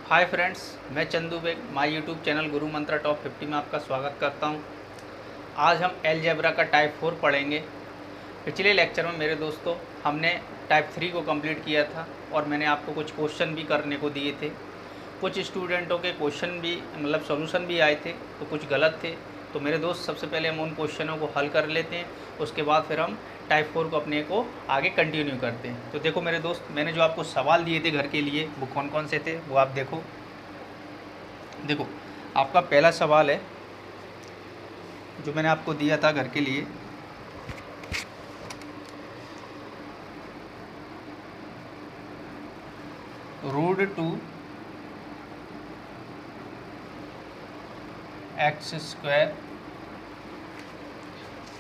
हाय friends, मैं Chandu Baig my YouTube channel Guru Mantra top 50 में आपका स्वागत करता हूं। आज हम अलजेब्रा का टाइप 4 पढ़ेंगे। पिछले लेक्चर में मेरे दोस्तों हमने टाइप 3 को कंप्लीट किया था और मैंने आपको कुछ क्वेश्चन भी करने को दिए थे। कुछ स्टूडेंटों के क्वेश्चन भी मतलब सॉल्यूशन भी आए थे तो कुछ गलत थे। तो मेरे दोस्त सबसे पहले हम उन क्वेश्चनों को हल कर लेते हैं, उसके बाद फिर हम टाइप 4 को अपने को आगे कंटिन्यू करते हैं। तो देखो मेरे दोस्त, मैंने जो आपको सवाल दिए थे घर के लिए वो कौन कौन से थे वो आप देखो। आपका पहला सवाल है जो मैंने आपको दिया था घर के लिए, root 2 x square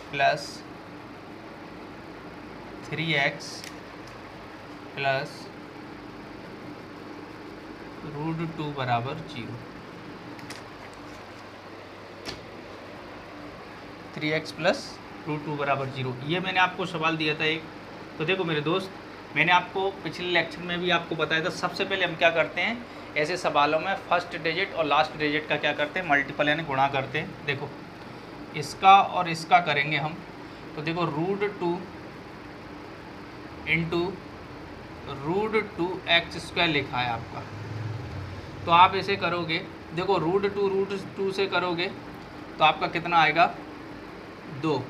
plus 3x plus root 2 बराबर 0। 3x प्लस रूट 2 बराबर 0, ये मैंने आपको सवाल दिया था एक। तो देखो मेरे दोस्त, मैंने आपको पिछले लेक्चर में भी आपको बताया था, सबसे पहले हम क्या करते हैं ऐसे सवालों में फर्स्ट डिजिट और लास्ट डिजिट का क्या करते हैं, मल्टीपल यानी गुणा करते हैं। देखो इसका और इसका करेंगे हम, तो देखो root 2 into root 2 x square लिखा है आपका। तो आप ऐसे करोगे, देखो रूट 2 से करोगे तो आपका कितना आएगा 2,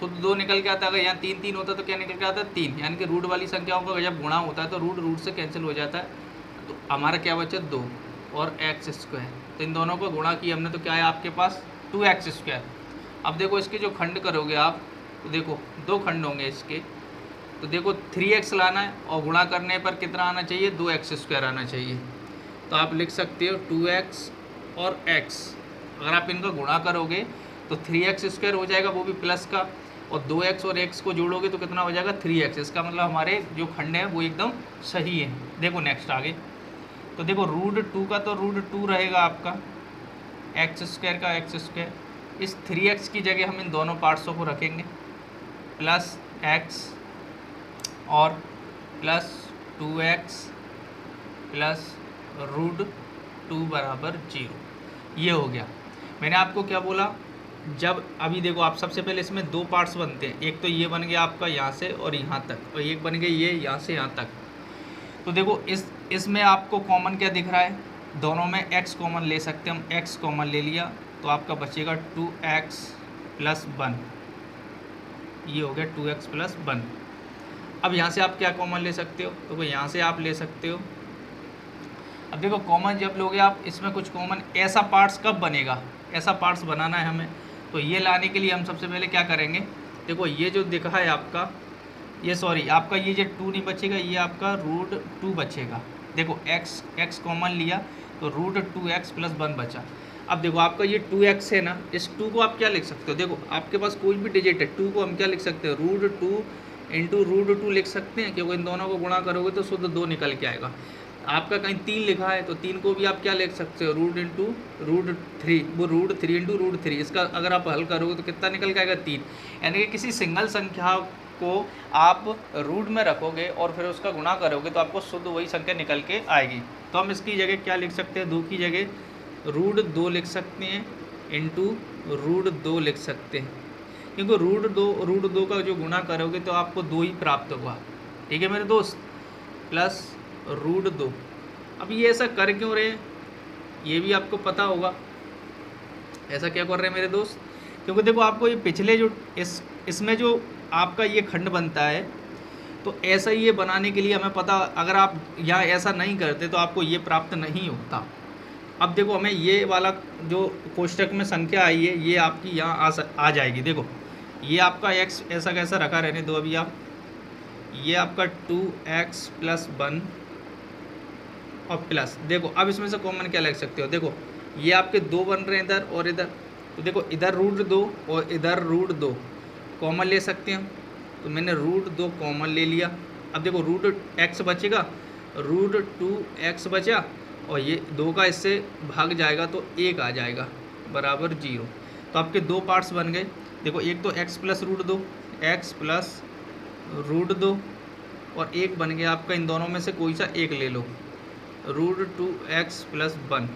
शुद्ध 2 निकल के आता है। अगर यहाँ 3 होता तो क्या निकल के आता है 3, यानी कि रूट वाली संख्याओं का जब गुणा होता है तो रूट से कैंसिल हो जाता है। तो हमारा क्या बचा 2 और एक्स स्क्वायर, तो इन दोनों को गुणा किया हमने तो क्या है आपके पास 2x स्क्वायर। अब देखो इसके जो खंड करोगे आप, तो देखो 2 खंड होंगे इसके, तो देखो 3x लाना है और गुणा करने पर कितना आना चाहिए 2x स्क्वायर आना चाहिए। तो आप लिख सकते हो 2x और x, अगर आप इनका गुणा करोगे तो 3x स्क्वायर हो जाएगा, वो भी प्लस का, और 2x और x को जोड़ोगे तो कितना हो जाएगा 3x। इसका मतलब हमारे जो खंड है वो एकदम सही है। देखो नेक्स्ट आगे, तो देखो रूट 2 का तो रूट 2 रहेगा आपका, एक्स स्क्वायर का एक्स स्क्वायर, इस 3x की जगह हम इन दोनों पार्ट्सों को रखेंगे, प्लस x और प्लस 2x प्लस रूट 2 बराबर 0। ये हो गया। मैंने आपको क्या बोला, जब अभी देखो आप सबसे पहले इसमें 2 पार्ट्स बनते हैं, एक तो ये बन गया आपका यहाँ से और यहाँ तक, और एक बन गया ये यहाँ से यहाँ तक। तो देखो इसमें आपको कॉमन क्या दिख रहा है, दोनों में x कॉमन ले सकते हैं हम, x कॉमन ले लिया तो आपका बचेगा 2x प्लस 1, ये हो गया 2x प्लस 1। अब यहाँ से आप क्या कॉमन ले सकते हो, तो यहाँ से आप ले सकते हो। अब देखो कॉमन जब लोगे आप, इसमें कुछ कॉमन ऐसा पार्ट्स कब बनेगा, ऐसा पार्ट्स बनाना है हमें, तो ये लाने के लिए हम सबसे पहले क्या करेंगे, देखो ये जो दिखा है आपका, ये सॉरी आपका ये जो 2 नहीं बचेगा, ये आपका रूट 2 बचेगा। देखो x कॉमन लिया तो रूट 2x प्लस 1 बचा। अब देखो आपका ये 2x है ना, इस 2 को आप क्या लिख सकते हो, देखो आपके पास कोई भी डिजिट है, 2 को हम क्या लिख सकते हो रूट 2 इंटू रूट 2 लिख सकते हैं, क्योंकि इन दोनों को गुणा करोगे तो शुद्ध 2 निकल के आएगा। आपका कहीं 3 लिखा है तो 3 को भी आप क्या लिख सकते हो रूट इंटू रूट 3, वो रूट 3 इंटू रूट 3, इसका अगर आप हल करोगे तो कितना निकल के आएगा 3। यानी कि किसी सिंगल संख्या को आप रूट में रखोगे और फिर उसका गुणा करोगे तो आपको शुद्ध वही संख्या निकल के आएगी। तो हम इसकी जगह क्या लिख सकते हैं, 2 की जगह रूट 2 लिख सकते हैं इंटू रूट 2 लिख सकते हैं, क्योंकि रूट 2 का जो गुणा करोगे तो आपको 2 ही प्राप्त होगा। ठीक है मेरे दोस्त, प्लस रूट 2। अब ये ऐसा कर क्यों रहे हैं ये भी आपको पता होगा, ऐसा क्या कर रहे हैं मेरे दोस्त, क्योंकि देखो आपको ये पिछले जो इसमें जो आपका ये खंड बनता है, तो ऐसा ये बनाने के लिए हमें पता, अगर आप यहाँ ऐसा नहीं करते तो आपको ये प्राप्त नहीं होता। अब देखो हमें ये वाला जो कोष्टक में संख्या आई है ये आपकी यहाँ आ जाएगी। देखो ये आपका x ऐसा कैसा रखा रहने दो अभी आप, ये आपका 2x प्लस 1 और प्लस, देखो अब इसमें से कॉमन क्या लग सकते हो, देखो ये आपके 2 बन रहे हैं इधर और इधर, तो देखो इधर रूट 2 और इधर रूट 2 कॉमन ले सकते हैं, तो मैंने रूट 2 कॉमन ले लिया। अब देखो रूट x बचेगा, रूट 2x बचा, और ये 2 का इससे भाग जाएगा तो 1 आ जाएगा बराबर 0। तो आपके 2 पार्ट्स बन गए। देखो एक तो x plus root 2, x plus root 2 और एक बन गया आपका, इन दोनों में से कोई सा एक ले लो, √2x+1।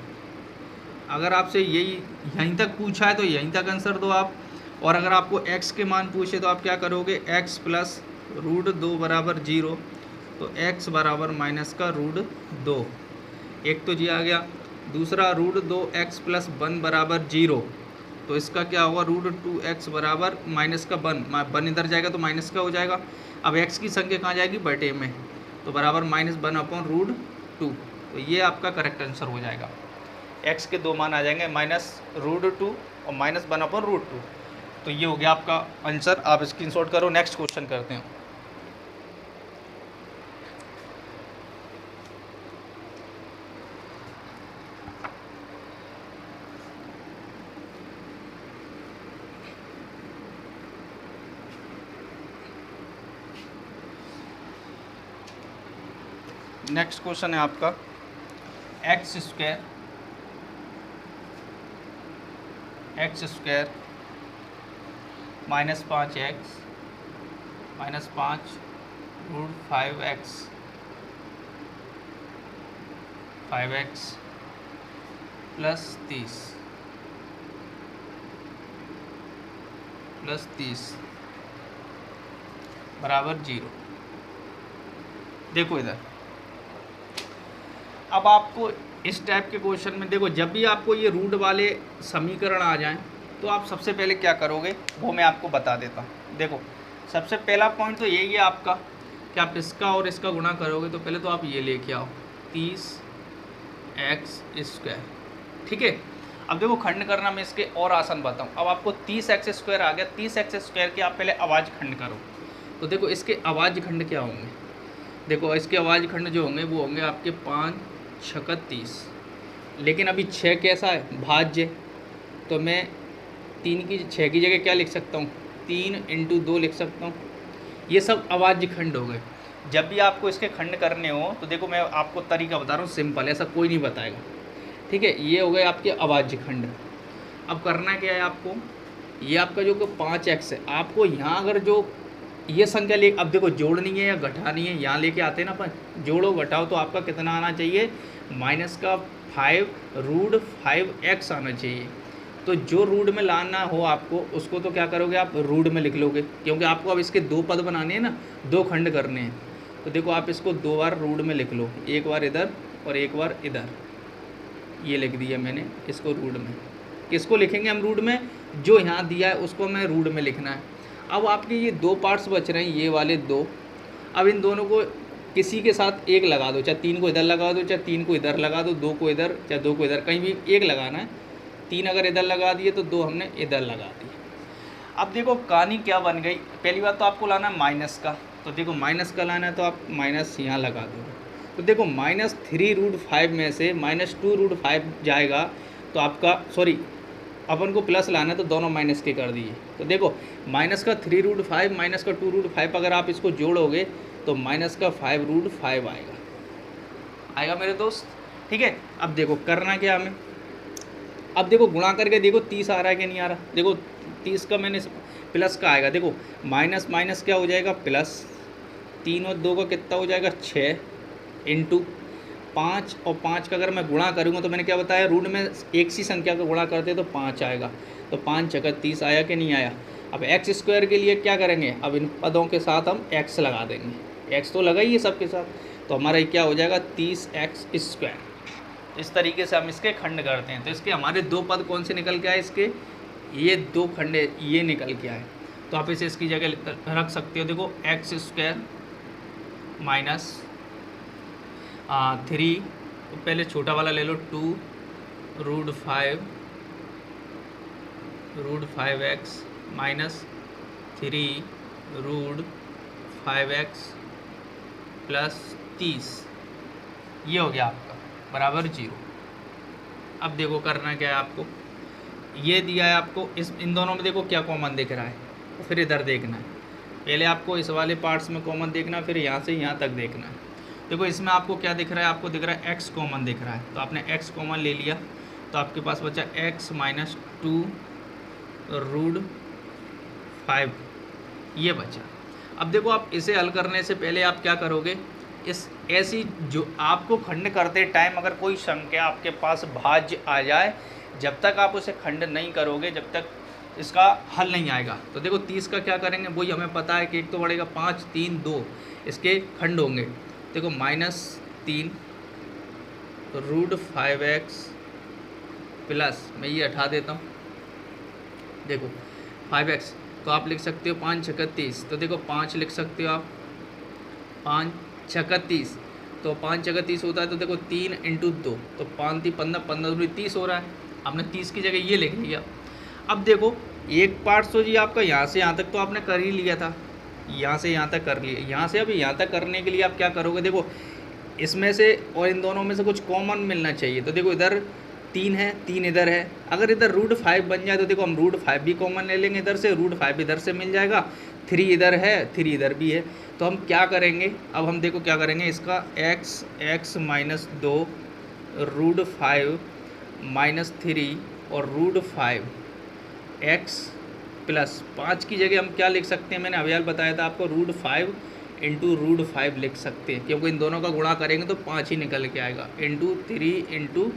अगर आपसे यही यहीं तक पूछा है तो यहीं तक आंसर दो आप, और अगर आपको x के मान पूछे तो आप क्या करोगे, x प्लस √2 बराबर 0, तो x बराबर -√2, एक तो ये आ गया। दूसरा √2x+1 बराबर 0, तो इसका क्या होगा, √2x बराबर -1 इधर जाएगा तो माइनस का हो जाएगा। अब x की संख्या कहाँ जाएगी, बटे में, तो बराबर -1/√2, तो ये आपका करेक्ट आंसर हो जाएगा। x के दो मान आ जाएंगे -√2 और -1/√2, तो ये हो गया आपका आंसर। आप स्क्रीनशॉट करो, नेक्स्ट क्वेश्चन करते हैं। नेक्स्ट क्वेश्चन है आपका x² -5x -5 5x प्लस 30 बराबर 0। देखो इधर, अब आपको इस टाइप के क्वेश्चन में देखो, जब भी आपको ये रूट वाले समीकरण आ जाएं तो आप सबसे पहले क्या करोगे वो मैं आपको बता देता हूँ। देखो सबसे पहला पॉइंट तो यही है आपका कि आप इसका और इसका गुणा करोगे, तो पहले तो आप ये लेके आओ 30x², ठीक है। अब देखो खंड करना मैं इसके और आसान बताऊँ। अब आपको 30x² आ गया, 30x² के आप पहले आवाज़ खंड करो, तो देखो इसके आवाज़ खंड क्या होंगे, देखो इसके आवाज़ खंड जो होंगे वो होंगे आपके 5 6 30, लेकिन अभी 6 कैसा है, भाज्य, तो मैं 6 की जगह क्या लिख सकता हूँ, 3 × 2 लिख सकता हूँ। ये सब आवाज़ खंड हो गए। जब भी आपको इसके खंड करने हो तो देखो मैं आपको तरीका बता रहा हूँ, सिंपल, ऐसा कोई नहीं बताएगा, ठीक है। ये हो गए आपके आवाज़ खंड। अब करना क्या है आपको, ये आपका जो 5x है, आपको यहाँ अगर जो ये संख्या ले, अब देखो जोड़नी है या घटानी है, यहाँ लेके आते हैं ना अपन, जोड़ो घटाओ तो आपका कितना आना चाहिए, -5√5x आना चाहिए। तो जो रूट में लाना हो आपको उसको तो क्या करोगे, आप रूट में लिख लोगे, क्योंकि आपको अब इसके 2 पद बनाने हैं ना, 2 खंड करने हैं। तो देखो आप इसको 2 बार रूट में लिख लो, एक बार इधर और एक बार इधर, ये लिख दिया मैंने इसको रूट में। किसको लिखेंगे हम रूट में, जो यहाँ दिया है उसको हमें रूट में लिखना है। अब आपके ये 2 पार्ट्स बच रहे हैं, ये वाले 2, अब इन दोनों को किसी के साथ एक लगा दो, चाहे 3 को इधर लगा दो, चाहे 3 को इधर लगा दो, 2 को इधर, चाहे 2 को इधर, कहीं भी एक लगाना है। 3 अगर इधर लगा दिए तो 2 हमने इधर लगा दिए। अब देखो कहानी क्या बन गई, पहली बात तो आपको लाना है माइनस का, तो देखो माइनस का लाना है तो आप माइनस यहाँ लगा दो। तो देखो -3√5 में से -2√5 जाएगा, तो आपका सॉरी अपन को प्लस लाना है तो दोनों माइनस के कर दिए। तो देखो -3√5 -2√5 अगर आप इसको जोड़ोगे तो -5√5 आएगा मेरे दोस्त, ठीक है। अब देखो करना क्या हमें, अब देखो गुणा करके देखो 30 आ रहा है कि नहीं आ रहा, देखो 30 का मैंने प्लस का आएगा, देखो माइनस माइनस क्या हो जाएगा प्लस, 3 और 2 का कितना हो जाएगा 6 × 5 और 5 का अगर मैं गुणा करूँगा तो मैंने क्या बताया, रूट में एक सी संख्या का गुणा करते तो 5 आएगा, तो 5 × 30 आया कि नहीं आया। अब x² के लिए क्या करेंगे, अब इन पदों के साथ हम x लगा देंगे, x तो लगा ही है सबके साथ, तो हमारा क्या हो जाएगा 30x²। इस तरीके से हम इसके खंड करते हैं। तो इसके हमारे 2 पद कौन से निकल के आए, इसके ये 2 खंड ये निकल के आए, तो आप इसे इसकी जगह रख सकते हो। देखो x² माइनस 3, तो पहले छोटा वाला ले लो 2√5x माइनस 3√5x प्लस 30, ये हो गया आपका बराबर 0। अब देखो करना क्या है आपको, ये दिया है आपको, इन दोनों में देखो क्या कॉमन दिख रहा है, तो फिर इधर देखना है। पहले आपको इस वाले पार्ट्स में कॉमन देखना है, फिर यहाँ से यहाँ तक देखना है। देखो इसमें आपको क्या दिख रहा है, आपको दिख रहा है x कॉमन दिख रहा है, तो आपने x कॉमन ले लिया, तो आपके पास बचा x - 2√5, ये बचा। अब देखो आप इसे हल करने से पहले आप क्या करोगे, इस ऐसी जो आपको खंड करते टाइम अगर कोई संख्या आपके पास भाज्य आ जाए, जब तक आप उसे खंड नहीं करोगे जब तक इसका हल नहीं आएगा। तो देखो 30 का क्या करेंगे, वही हमें पता है कि एक तो बढ़ेगा 5, 3, 2, इसके खंड होंगे। देखो -3 √5x प्लस, मैं ये हटा देता हूँ, देखो 5x, तो आप लिख सकते हो 5 छक्का 30, तो देखो 5 लिख सकते हो आप, 5 छक्का 30, तो 5 छक्का 30 होता है, तो देखो 3 × 2, तो 5 3 15, 15 दूनी 30 हो रहा है। आपने 30 की जगह ये लिख लिया। अब देखो एक पार्ट तो जी आपका यहाँ से यहाँ तक तो आपने कर ही लिया था, यहाँ से यहाँ तक कर लिया, यहाँ से अभी यहाँ तक करने के लिए आप क्या करोगे, देखो इसमें से और इन दोनों में से कुछ कॉमन मिलना चाहिए। तो देखो इधर 3 है, 3 इधर है, अगर इधर √5 बन जाए तो देखो हम √5 भी कॉमन ले लेंगे इधर से, √5 इधर से मिल जाएगा, 3 इधर है, 3 इधर भी है। तो हम क्या करेंगे, अब हम देखो क्या करेंगे, इसका x -2 √5 -3 और √5 x प्लस 5 की जगह हम क्या लिख सकते हैं, मैंने अभी बताया था आपको, √5 × √5 लिख सकते हैं, क्योंकि इन दोनों का गुणा करेंगे तो 5 ही निकल के आएगा, ×3 ×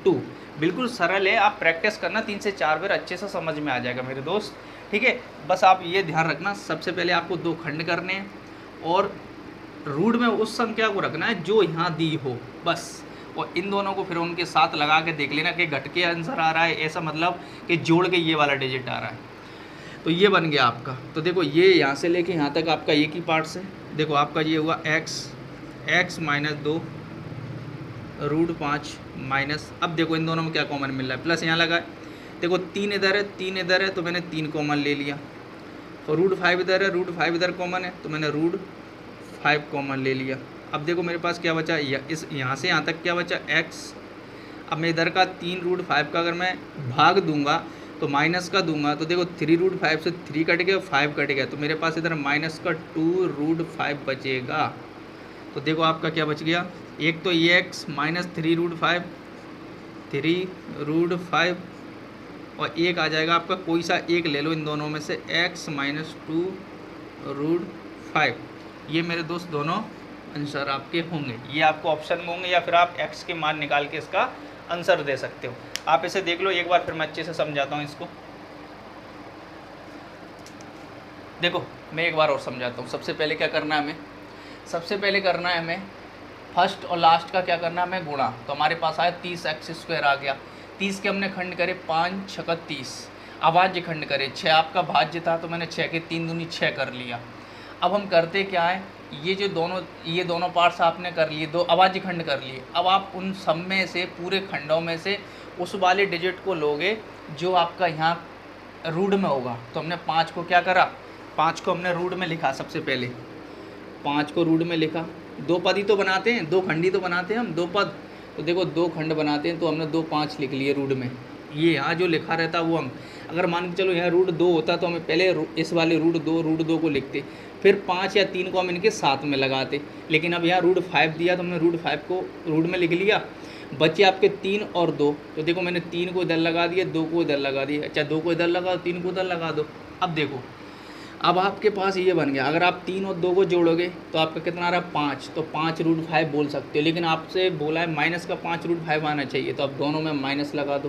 2। बिल्कुल सरल है, आप प्रैक्टिस करना 3 से 4 बार, अच्छे से समझ में आ जाएगा मेरे दोस्त। ठीक है, बस आप ये ध्यान रखना, सबसे पहले आपको 2 खंड करने हैं और रूट में उस संख्या को रखना है जो यहाँ दी हो, बस। और इन दोनों को फिर उनके साथ लगा के देख लेना कि घट के आंसर आ रहा है, ऐसा मतलब कि जोड़ के ये वाला डिजिट आ रहा है। तो ये बन गया आपका। तो देखो ये यहाँ से लेके यहाँ तक आपका एक ही पार्ट से, देखो आपका ये हुआ x -2 √5 माइनस, अब देखो इन दोनों में क्या कॉमन मिल रहा है, प्लस यहाँ लगा है, देखो 3 इधर है, 3 इधर है, तो मैंने 3 कॉमन ले लिया। तो √5 इधर है, √5 इधर कॉमन है, तो मैंने √5 कॉमन ले लिया। अब देखो मेरे पास क्या बचा, इस यहाँ से यहाँ तक क्या बचा, x। अब मैं इधर का 3 √5 का अगर मैं भाग दूंगा तो माइनस का दूंगा, तो देखो 3 √5 से 3 कट गया, 5 कट गया, तो मेरे पास इधर -2 √5 बचेगा। तो देखो आपका क्या बच गया, एक तो ये x -3 √5, 3 √5, और एक आ जाएगा आपका, कोई सा एक ले लो इन दोनों में से, x -2 √5। ये मेरे दोस्त दोनों आंसर आपके होंगे, ये आपको ऑप्शन में होंगे, या फिर आप x के मान निकाल के इसका आंसर दे सकते हो। आप इसे देख लो एक बार, फिर मैं अच्छे से समझाता हूँ इसको। देखो मैं एक बार और समझाता हूँ। सबसे पहले क्या करना है हमें, सबसे पहले करना है हमें फर्स्ट और लास्ट का क्या करना है हमें, गुणा। तो हमारे पास आया 30x² आ गया, 30 के हमने खंड करे 5 छक्का 30, अभाज्य खंड करे 6, आपका भाज्य था तो मैंने 6 के 3 दूनी 6 कर लिया। अब हम करते क्या है, ये दोनों पार्ट्स आपने कर लिए, 2 अभाज्य खंड कर लिए। अब आप उन सब में से, पूरे खंडों में से उस वाले डिजिट को लोगे जो आपका यहाँ रूट में होगा। तो हमने 5 को क्या करा, 5 को हमने रूट में लिखा, सबसे पहले 5 को रूट में लिखा। 2 पद ही तो बनाते हैं, 2 खंड ही तो बनाते हैं हम, 2 पद। तो देखो 2 खंड बनाते हैं, तो हमने 2 5 लिख लिए रूट में। ये यहाँ जो लिखा रहता है वो हम, अगर मान के चलो यहाँ √2 होता तो हमें पहले इस वाले √2 को लिखते, फिर 5 या 3 को हम इनके साथ में लगाते। लेकिन अब यहाँ √5 दिया तो हमने √5 को रूट में लिख लिया, बचे आपके 3 और 2। तो देखो मैंने 3 को इधर लगा दिया, 2 को इधर लगा दिया, अच्छा 2 को इधर लगा, 3 को उधर लगा दो। अब देखो अब आपके पास ये बन गया, अगर आप 3 और 2 को जोड़ोगे तो आपका कितना आ रहा है, 5। तो 5 √5 बोल सकते हो, लेकिन आपसे बोला है माइनस का 5 √5 आना चाहिए, तो आप दोनों में माइनस लगा दो।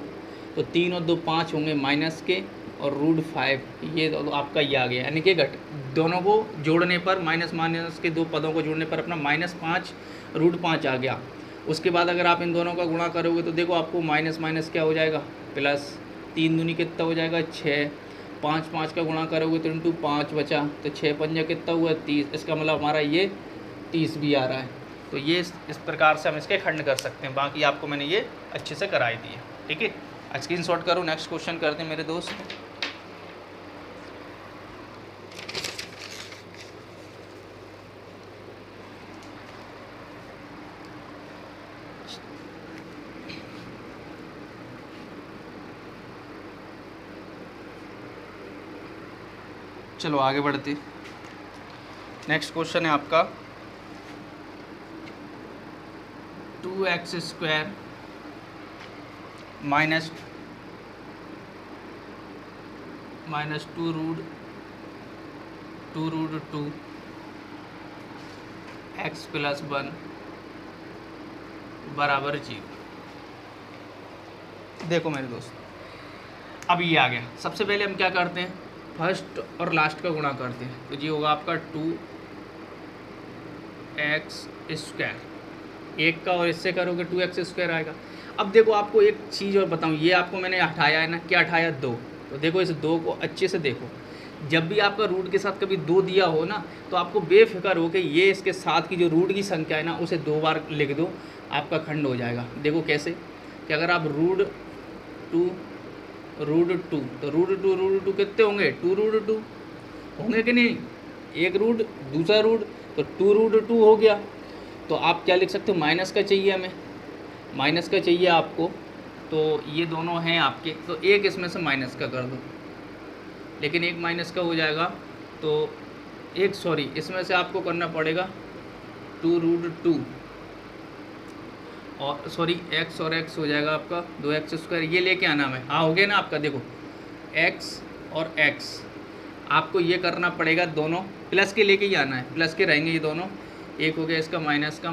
तो 3 और 2 5 होंगे माइनस के, और √5 ये तो आपका ये आ गया, यानी कि घट दोनों को जोड़ने पर, माइनस के 2 पदों को जोड़ने पर अपना -5 √5 आ गया। उसके बाद अगर आप इन दोनों का गुणा करोगे तो देखो आपको माइनस क्या हो जाएगा, प्लस, 3 दूनी कितना हो जाएगा 6, 5 का गुणा करोगे तो × 5 बचा, तो 6 पंजा कितना हुआ 30। इसका मतलब हमारा ये 30 भी आ रहा है। तो ये इस प्रकार से हम इसके खंड कर सकते हैं। बाकी आपको मैंने ये अच्छे से कराई दी है, ठीक है। स्क्रीनशॉट करो, नेक्स्ट क्वेश्चन करते हैं मेरे दोस्त। चलो आगे बढ़ते। नेक्स्ट क्वेश्चन है आपका 2x² -2 √2 x + 1 बराबर 0। देखो मेरे दोस्त, अब ये आ गया। सबसे पहले हम क्या करते हैं, फर्स्ट और लास्ट का गुणा करते हैं। तो ये होगा आपका 2x², एक का और इससे करोगे 2x² आएगा। अब देखो आपको एक चीज़ और बताऊँ, ये आपको मैंने हटाया है ना, क्या हटाया, 2। तो देखो इस 2 को अच्छे से देखो, जब भी आपका रूट के साथ कभी 2 दिया हो ना, तो आपको बेफिक्र हो कि ये इसके साथ की जो रूट की संख्या है ना, उसे 2 बार लिख दो, आपका खंड हो जाएगा। देखो कैसे, कि अगर आप रूट 2 तो रूट टू कितने होंगे, 2√2 होंगे कि नहीं, एक रूट दूसरा रूट, तो 2√2 हो गया। तो आप क्या लिख सकते हो, माइनस का चाहिए हमें, माइनस का चाहिए आपको, तो ये दोनों हैं आपके, तो एक इसमें से माइनस का कर दो, लेकिन एक माइनस का हो जाएगा, तो एक सॉरी इसमें से आपको करना पड़ेगा 2√2 और सॉरी x और x हो जाएगा आपका 2x², ये लेके आना है। हाँ हो गया ना आपका, देखो x और x आपको ये करना पड़ेगा, दोनों प्लस के लेके ही आना है, प्लस के रहेंगे ये दोनों। एक हो गया इसका माइनस का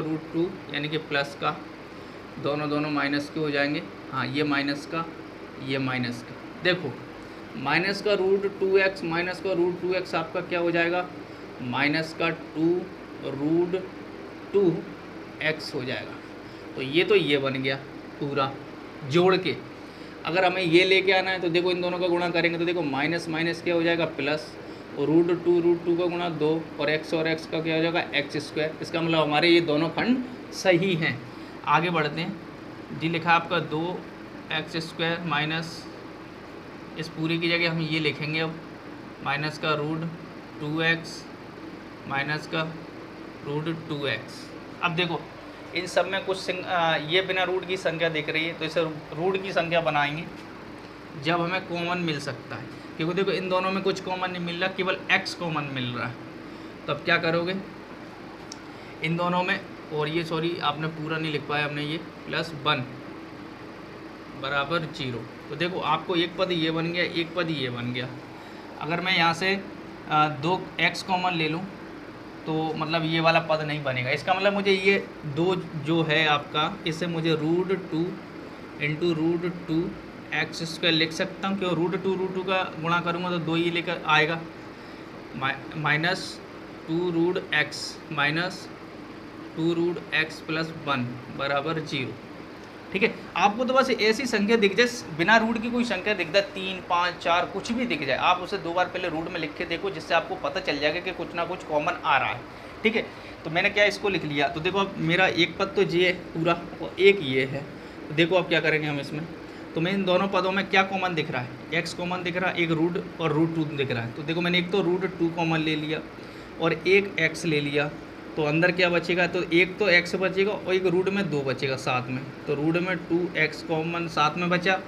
√2 यानी कि प्लस का, दोनों माइनस के हो जाएंगे। हाँ ये माइनस का, ये माइनस का, देखो माइनस का √2x माइनस का √2x आपका क्या हो जाएगा, माइनस का 2√2x हो जाएगा। तो ये बन गया पूरा जोड़ के। अगर हमें ये लेके आना है तो देखो इन दोनों का गुणा करेंगे, तो देखो माइनस माइनस क्या हो जाएगा, प्लस, और √2 का गुणा 2, और x का क्या हो जाएगा, x²। इसका मतलब हमारे ये दोनों खंड सही हैं। आगे बढ़ते हैं जी, लिखा आपका 2x² माइनस, इस पूरी की जगह हम ये लिखेंगे अब, माइनस का √2x माइनस का √2x। अब देखो इन सब में कुछ ये बिना रूट की संख्या दिख रही है, तो इसे रूट की संख्या बनाएंगे जब हमें कॉमन मिल सकता है, क्योंकि देखो इन दोनों में कुछ कॉमन नहीं मिल रहा, केवल x कॉमन मिल रहा है। तो अब क्या करोगे इन दोनों में, और ये सॉरी आपने पूरा नहीं लिख पाया हमने, ये +1 बराबर 0। तो देखो आपको एक पद ये बन गया, एक पद ये बन गया। अगर मैं यहाँ से 2x कॉमन ले लूँ तो मतलब ये वाला पद नहीं बनेगा। इसका मतलब मुझे ये 2 जो है आपका, इससे मुझे √2 × √2x² लिख सकता हूँ, क्यों, √2 का गुणा करूँगा तो 2 ही लेकर आएगा, माइनस 2√x माइनस 2√x + 1 बराबर 0। ठीक है, आपको तो बस ऐसी संख्या दिख जाए, बिना रूट की कोई संख्या दिख जाए, 3, 5, 4 कुछ भी दिख जाए, आप उसे 2 बार पहले रूट में लिख के देखो, जिससे आपको पता चल जाएगा कि कुछ ना कुछ कॉमन आ रहा है। ठीक है, तो मैंने क्या इसको लिख लिया। तो देखो अब मेरा एक पद तो ये है पूरा, और एक ये है। तो देखो अब क्या करेंगे हम इसमें, तो मैं इन दोनों पदों में क्या कॉमन दिख रहा है, x कॉमन दिख रहा है, एक रूट और √2 दिख रहा है। तो देखो मैंने एक तो √2 कॉमन ले लिया और एक x ले लिया, तो अंदर क्या बचेगा, तो एक तो x बचेगा और एक रूट में 2 बचेगा साथ में, तो रूट में 2x कॉमन साथ में बचा,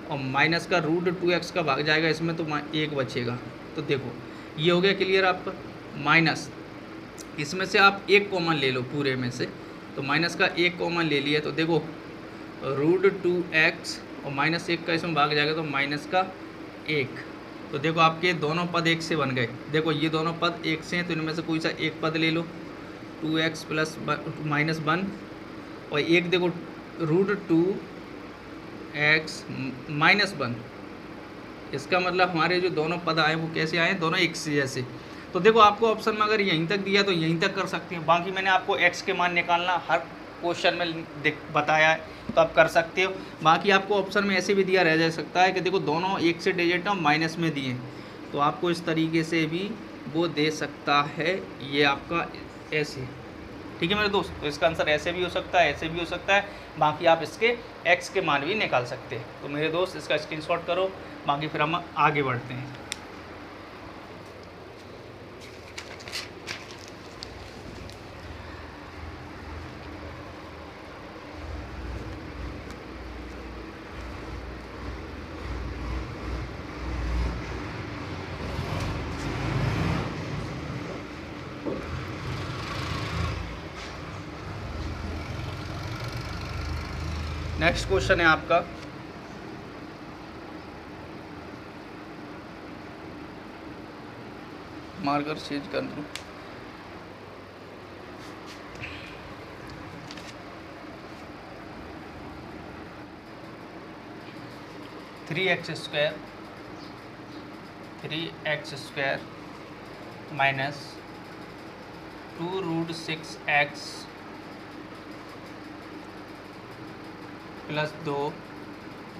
और माइनस का √2x का भाग जाएगा इसमें, तो 1 बचेगा। तो देखो ये हो गया क्लियर आपका। माइनस इसमें से आप एक कॉमन ले लो पूरे में से, तो माइनस का एक कॉमन ले लिया, तो देखो √2x और -1 का इसमें भाग जाएगा, तो माइनस का 1। तो देखो आपके दोनों पद 1 से बन गए। देखो ये दोनों पद 1 से हैं, तो इनमें से कोई सा एक पद ले लो, 2x + -1, और एक देखो √2x -1। इसका मतलब हमारे जो दोनों पद आए वो कैसे आए, दोनों एक से जैसे। तो देखो आपको ऑप्शन में अगर यहीं तक दिया तो यहीं तक कर सकते हैं, बाकी मैंने आपको x के मान निकालना हर क्वेश्चन में बताया है, तो आप कर सकते हो। बाकी आपको ऑप्शन में ऐसे भी दिया रह जा सकता है कि देखो दोनों एक से डिजिट और माइनस में दिए, तो आपको इस तरीके से भी वो दे सकता है, ये आपका ऐसे। ठीक है मेरे दोस्त, तो इसका आंसर ऐसे भी हो सकता है, ऐसे भी हो सकता है, बाकी आप इसके x के मान भी निकाल सकते हैं। तो मेरे दोस्त इसका स्क्रीनशॉट करो, बाकी फिर हम आगे बढ़ते हैं। नेक्स्ट क्वेश्चन है आपका, मार्कर चेंज कर दूँ। 3x² माइनस 2√6x प्लस 2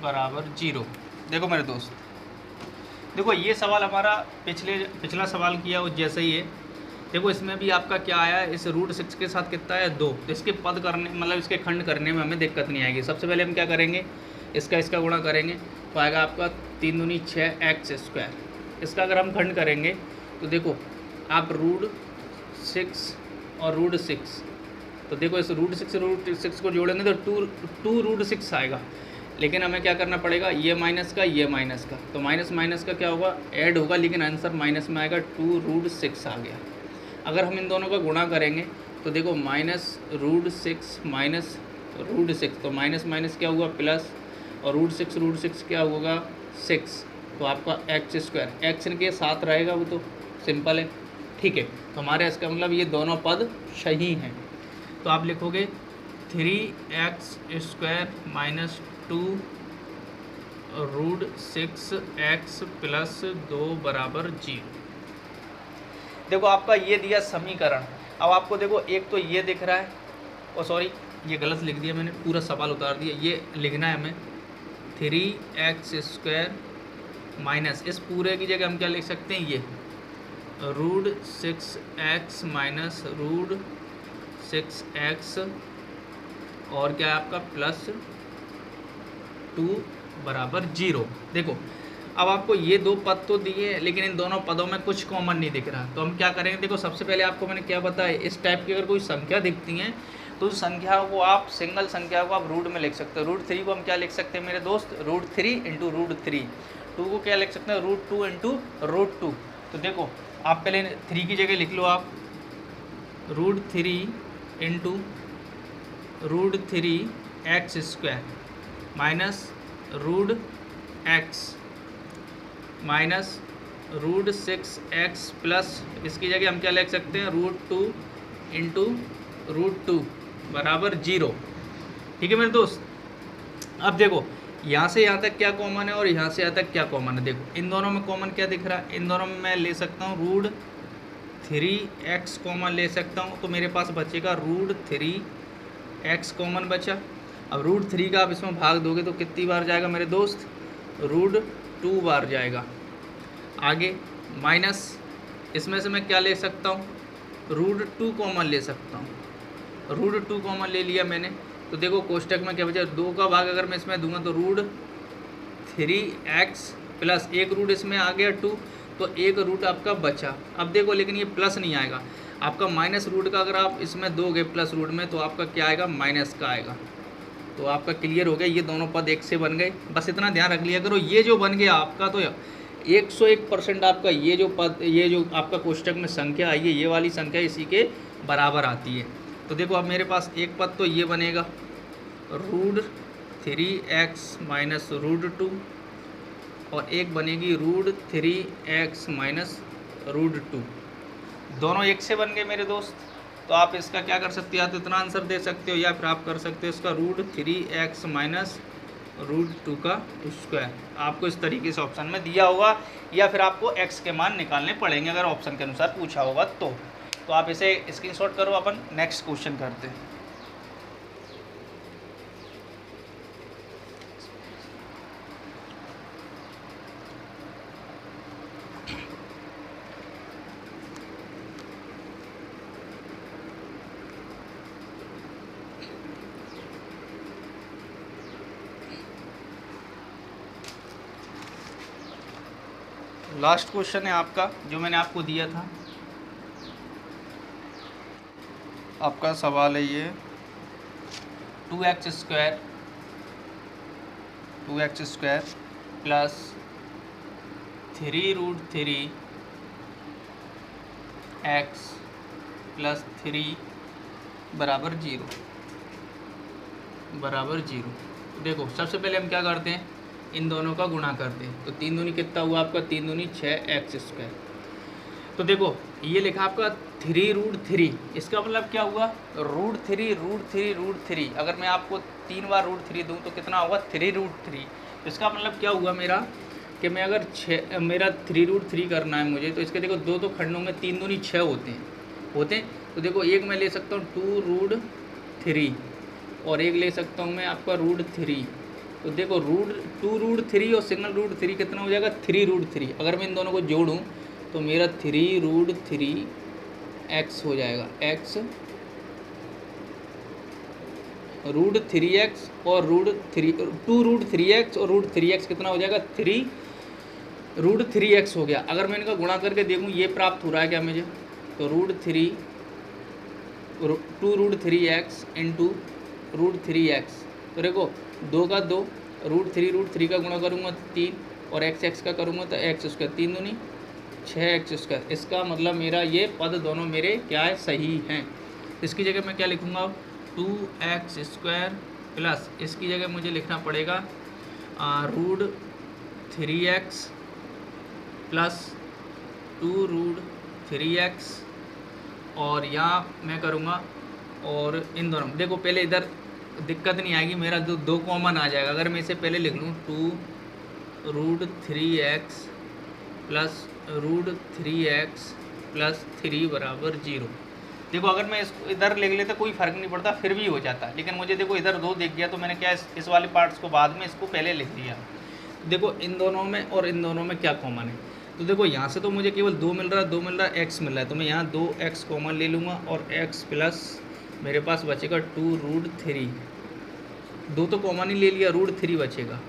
बराबर 0। देखो मेरे दोस्त, देखो ये सवाल हमारा पिछला सवाल किया वो जैसे ही है। देखो इसमें भी आपका क्या आया है, इस √6 के साथ कितना है 2, तो इसके पद करने मतलब इसके खंड करने में हमें दिक्कत नहीं आएगी। सबसे पहले हम क्या करेंगे, इसका गुणा करेंगे तो आएगा आपका 3 दूनी 6x²। इसका अगर हम खंड करेंगे तो देखो आप √6 और √6, तो देखो इस √6 को जोड़ेंगे तो 2√6 आएगा। लेकिन हमें क्या करना पड़ेगा, ये माइनस का ये माइनस का, तो माइनस का क्या होगा, ऐड होगा, लेकिन आंसर माइनस में आएगा, 2√6 आ गया। अगर हम इन दोनों का गुणा करेंगे तो देखो -√6 माइनस √6, तो माइनस क्या हुआ प्लस, और √6 क्या होगा 6, तो आपका x², x के साथ रहेगा वो तो सिंपल है, ठीक है। तो हमारे इसका मतलब ये दोनों पद सही हैं। तो आप लिखोगे 3x² माइनस 2√6x प्लस 2 बराबर 0। देखो आपका ये दिया समीकरण। अब आपको देखो एक तो ये दिख रहा है, ओ सॉरी ये गलत लिख दिया मैंने, पूरा सवाल उतार दिया, ये लिखना है हमें 3x² माइनस, इस पूरे की जगह हम क्या लिख सकते हैं, ये √6x माइनस √6x और क्या है आपका प्लस 2 बराबर 0। देखो अब आपको ये दो पद तो दिए, लेकिन इन दोनों पदों में कुछ कॉमन नहीं दिख रहा, तो हम क्या करेंगे, देखो सबसे पहले आपको मैंने क्या बताया, इस टाइप की अगर कोई संख्या दिखती है तो उस संख्या को आप, सिंगल संख्या को आप रूट में लिख सकते हो। √3 को हम क्या लिख सकते हैं मेरे दोस्त, √3 इंटू √3, 2 को क्या लिख सकते हैं, √2 इंटू √2। तो देखो आप पहले 3 की जगह लिख लो आप √3 into √3x² minus √x minus √6x plus, इसकी जगह हम क्या लिख सकते हैं, √2 इंटू √2 बराबर 0। ठीक है मेरे दोस्त। अब देखो यहाँ से यहाँ तक क्या कॉमन है और यहाँ से यहाँ तक क्या कॉमन है। देखो इन दोनों में कॉमन क्या दिख रहा है, इन दोनों में मैं ले सकता हूँ √3x कॉमन ले सकता हूँ, तो मेरे पास बचेगा √3x कॉमन बचा। अब √3 का आप इसमें भाग दोगे तो कितनी बार जाएगा मेरे दोस्त, √2 बार जाएगा। आगे माइनस, इसमें से मैं क्या ले सकता हूँ, √2 कॉमन ले सकता हूँ, √2 कॉमन ले लिया मैंने, तो देखो कोष्टक में क्या बचा, 2 का भाग अगर मैं इसमें दूंगा तो √3x प्लस एक रूट इसमें आ गया 2, तो एक रूट आपका बचा। अब देखो लेकिन ये प्लस नहीं आएगा, आपका माइनस रूट का अगर आप इसमें दोगे प्लस रूट में तो आपका क्या आएगा, माइनस का आएगा। तो आपका क्लियर हो गया, ये दोनों पद एक से बन गए। बस इतना ध्यान रख लिया करो, ये जो बन गया आपका तो 101% आपका ये जो पद, ये जो आपका कोष्टक में संख्या आई है, ये वाली संख्या इसी के बराबर आती है। तो देखो अब मेरे पास एक पद तो ये बनेगा √3x माइनस √2 और एक बनेगी √3x माइनस √2, दोनों एक से बन गए मेरे दोस्त। तो आप इसका क्या कर सकते हो, या तो इतना आंसर दे सकते हो या फिर आप कर सकते हो इसका √3x माइनस √2 का स्क्वायर। आपको इस तरीके से ऑप्शन में दिया होगा, या फिर आपको x के मान निकालने पड़ेंगे अगर ऑप्शन के अनुसार पूछा होगा तो आप इसे स्क्रीनशॉट करो। अपन नेक्स्ट क्वेश्चन करते हैं। लास्ट क्वेश्चन है आपका जो मैंने आपको दिया था। आपका सवाल है ये 2x² प्लस 3√3x प्लस 3 बराबर 0 देखो सबसे पहले हम क्या करते हैं, इन दोनों का गुणा करते हैं। तो 3 दूनी कितना हुआ आपका, 3 दूनी 6x²। तो देखो ये लिखा आपका 3√3, इसका मतलब क्या हुआ, √3 अगर मैं आपको 3 बार √3 दूँ तो कितना होगा 3√3। इसका मतलब क्या हुआ मेरा कि मैं अगर मेरा 3√3 करना है मुझे, तो इसके देखो दो तो खंडों में 3 दूनी 6 होते हैं। तो देखो एक मैं ले सकता हूँ 2√3 और एक ले सकता हूँ मैं आपका √3। तो देखो 2√3 और सिग्नल√3 कितना हो जाएगा 3√3। अगर मैं इन दोनों को जोड़ूँ तो मेरा 3√3x हो जाएगा, x √3x और √2√3x और √3x कितना हो जाएगा 3√3x हो गया। अगर मैं इनका गुणा करके देखूँ ये प्राप्त हो रहा है क्या मुझे, तो √2√3x इंटू √3x। तो देखो 2 का 2, √3 का गुणा करूँगा तो 3 और x का करूँगा तो x², 3 दूनी 6x²। इसका मतलब मेरा ये पद दोनों मेरे क्या है, सही हैं। इसकी जगह मैं क्या लिखूँगा 2x² प्लस इसकी जगह मुझे लिखना पड़ेगा √3x प्लस 2√3x और यहाँ मैं करूँगा और इन दोनों देखो पहले इधर दिक्कत नहीं आएगी, मेरा दो कॉमन आ जाएगा। अगर मैं इसे पहले लिख लूँ 2√3x प्लस √3x प्लस 3 बराबर 0। देखो अगर मैं इसको इधर लिख लेता कोई फ़र्क नहीं पड़ता, फिर भी हो जाता, लेकिन मुझे देखो इधर 2 दिख गया तो मैंने क्या इस वाले पार्ट्स को बाद में इसको पहले लिख दिया। देखो इन दोनों में और इन दोनों में क्या कॉमन है, तो देखो यहाँ से तो मुझे केवल 2 मिल रहा है, x मिल रहा है, तो मैं यहाँ 2x कॉमन ले लूँगा और x प्लस मेरे पास बचेगा 2√3। 2 तो कॉमन ही ले लिया, √3 बचेगा,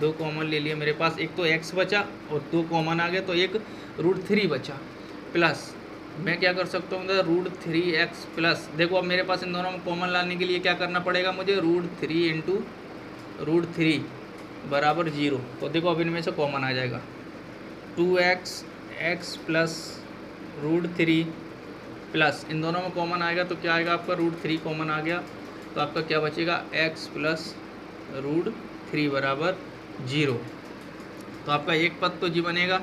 2 कॉमन ले लिया मेरे पास, एक तो x बचा और 2 कॉमन आ गया तो एक √3 बचा। प्लस मैं क्या कर सकता हूँ √3x प्लस, देखो अब मेरे पास इन दोनों में कॉमन लाने के लिए क्या करना पड़ेगा मुझे, √3 इंटू √3 बराबर 0। तो देखो अब इनमें से कॉमन आ जाएगा 2x प्लस √3 प्लस इन दोनों में कॉमन आएगा तो क्या आएगा आपका √3 कॉमन आ गया, तो आपका क्या बचेगा x प्लस √3 बराबर 0। तो आपका एक पद तो जी बनेगा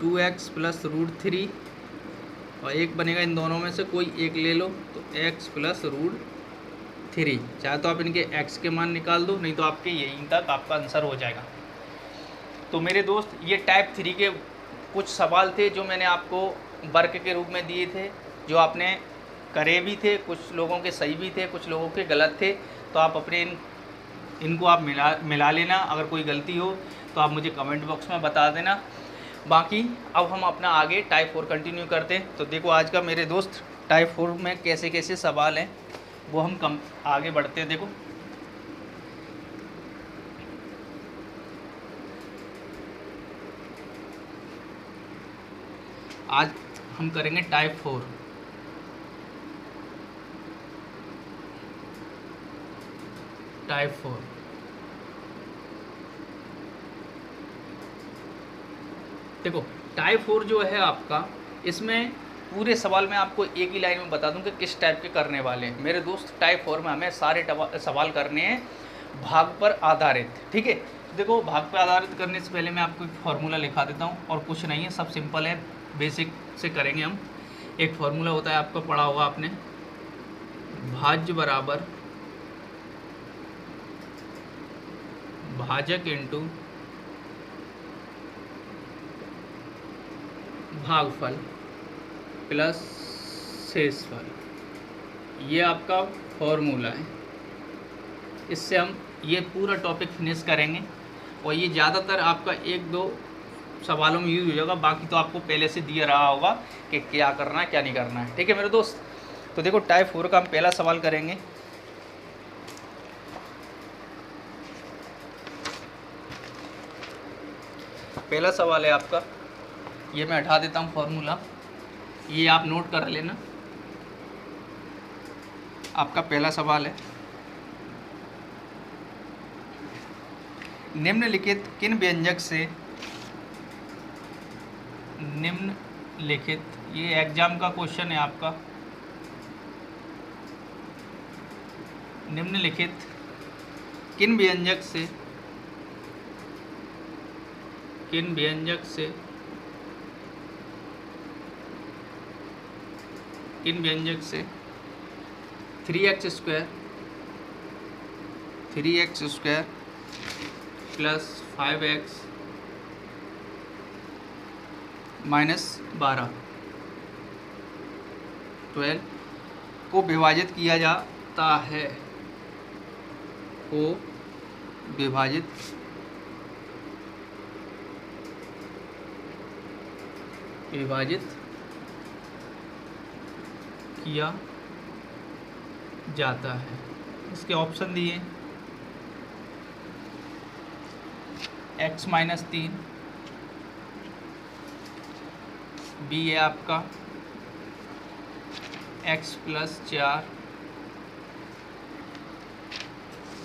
2x प्लस √3 और एक बनेगा इन दोनों में से कोई एक ले लो तो x प्लस √3। चाहे तो आप इनके x के मान निकाल दो, नहीं तो आपके यहीं तक आपका आंसर हो जाएगा। तो मेरे दोस्त ये टाइप 3 के कुछ सवाल थे जो मैंने आपको वर्क के रूप में दिए थे, जो आपने करे भी थे, कुछ लोगों के सही भी थे, कुछ लोगों के गलत थे। तो आप अपने इनको आप मिला लेना, अगर कोई गलती हो तो आप मुझे कमेंट बॉक्स में बता देना। बाकी अब हम अपना आगे टाइप 4 कंटिन्यू करते हैं। तो देखो आज का मेरे दोस्त टाइप 4 में कैसे कैसे सवाल हैं वो हम आगे बढ़ते हैं। देखो आज हम करेंगे टाइप 4। टाइप 4 देखो टाइप 4 जो है आपका, इसमें पूरे सवाल में आपको एक ही लाइन में बता दूं कि किस टाइप के करने वाले हैं। मेरे दोस्त टाइप 4 में हमें सारे सवाल करने हैं भाग पर आधारित, ठीक है। देखो भाग पर आधारित करने से पहले मैं आपको एक फार्मूला लिखा देता हूं, और कुछ नहीं है, सब सिंपल है, बेसिक से करेंगे हम। एक फार्मूला होता है, आपका पढ़ा होगा आपने, भाज्य बराबर भाजक इंटू भागफल प्लस शेषफल, ये आपका फॉर्मूला है। इससे हम ये पूरा टॉपिक फिनिश करेंगे, और ये ज़्यादातर आपका 1-2 सवालों में यूज हो जाएगा, बाकी तो आपको पहले से दिया रहा होगा कि क्या करना है क्या नहीं करना है, ठीक है मेरे दोस्त। तो देखो टाइप 4 का हम पहला सवाल करेंगे। पहला सवाल है आपका, ये मैं हटा देता हूँ फॉर्मूला, ये आप नोट कर लेना। आपका पहला सवाल है, निम्नलिखित किन व्यंजक से, निम्नलिखित, ये एग्जाम का क्वेश्चन है आपका, निम्नलिखित किन व्यंजक से, किन व्यंजक से, किन व्यंजक से 3x² प्लस 5x माइनस 12 12 को विभाजित किया जाता है, को विभाजित किया जाता है। इसके ऑप्शन दिए x माइनस 3, बी है आपका x प्लस 4,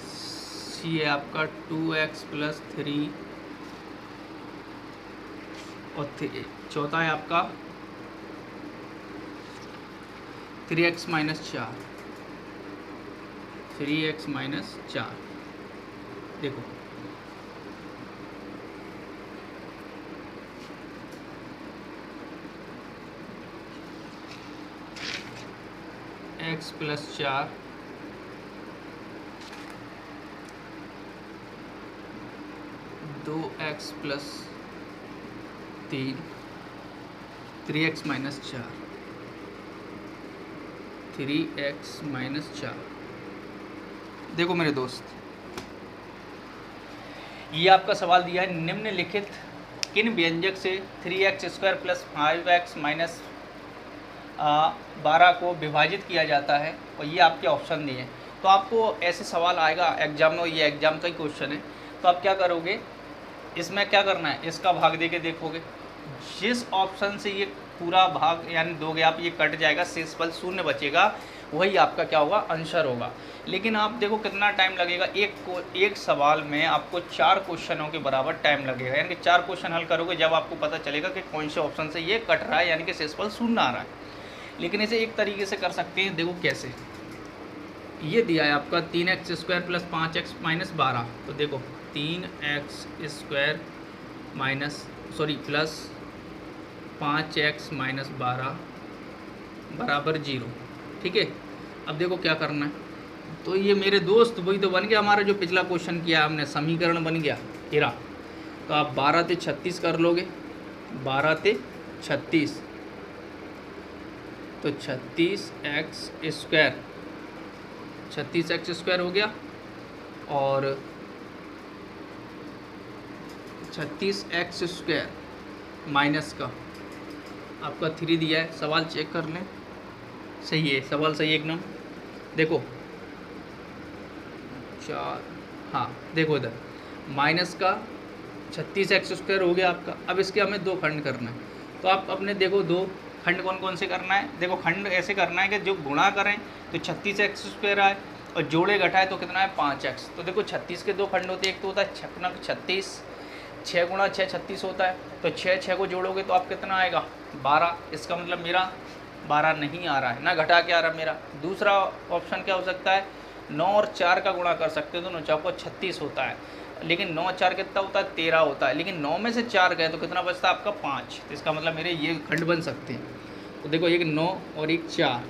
सी है आपका 2x प्लस 3 और चौथा है आपका 3x माइनस 4, 3x माइनस 4। देखो x plus 4 2x plus 3 3x minus 4 3x minus 4। देखो मेरे दोस्त, ये आपका सवाल दिया है निम्नलिखित किन व्यंजक से 3x square plus 5x minus 12 को विभाजित किया जाता है, और ये आपके ऑप्शन दिए हैं। तो आपको ऐसे सवाल आएगा एग्जाम में, ये एग्जाम का ही क्वेश्चन है। तो आप क्या करोगे, इसमें क्या करना है, इसका भाग दे के देखोगे, जिस ऑप्शन से ये पूरा भाग यानी दोगे आप, ये कट जाएगा, शेषफल शून्य बचेगा, वही आपका क्या होगा, आंसर होगा। लेकिन आप देखो कितना टाइम लगेगा, एक सवाल में आपको 4 क्वेश्चनों के बराबर टाइम लगेगा, यानी कि 4 क्वेश्चन हल करोगे जब आपको पता चलेगा कि कौन से ऑप्शन से ये कट रहा है, यानी कि शेषफल शून्य आ रहा है। लेकिन इसे एक तरीके से कर सकते हैं, देखो कैसे। ये दिया है आपका 3x square plus 5x minus 12। तो देखो 3x square plus 5x minus 12 बराबर 0। ठीक है, अब देखो क्या करना है। तो ये मेरे दोस्त वही तो बन गया हमारा जो पिछला क्वेश्चन किया हमने, समीकरण बन गया तेरा। तो आप 12 से 36 कर लोगे, 12 से 36, तो 36x स्क्वायर हो गया, और 36x स्क्वायर माइनस का आपका 3 दिया है। सवाल चेक कर लें, सही है, सवाल सही एकदम। देखो 4, हाँ देखो इधर माइनस का 36x स्क्वायर हो गया आपका। अब इसके हमें 2 खंड करना है। तो आप अपने देखो 2 खंड कौन कौन से करना है। देखो खंड ऐसे करना है कि जो गुणा करें तो 36x स्क्वायर आए, और जोड़े घटाए तो कितना है 5x। तो देखो 36 के 2 खंड होते हैं, एक तो होता है 36, 6 गुणा 6 36 होता है। तो 6 को जोड़ोगे तो आप कितना आएगा 12। इसका मतलब मेरा 12 नहीं आ रहा है ना, घटा के आ रहा है मेरा। दूसरा ऑप्शन क्या हो सकता है, 9 और 4 का गुणा कर सकते हो, तो 9 को 36 होता है, लेकिन 9 4 कितना होता है 13 होता है। लेकिन 9 में से 4 गए तो कितना बचता है आपका 5। तो इसका मतलब मेरे ये खंड बन सकते हैं। तो देखो एक 9 और एक 4,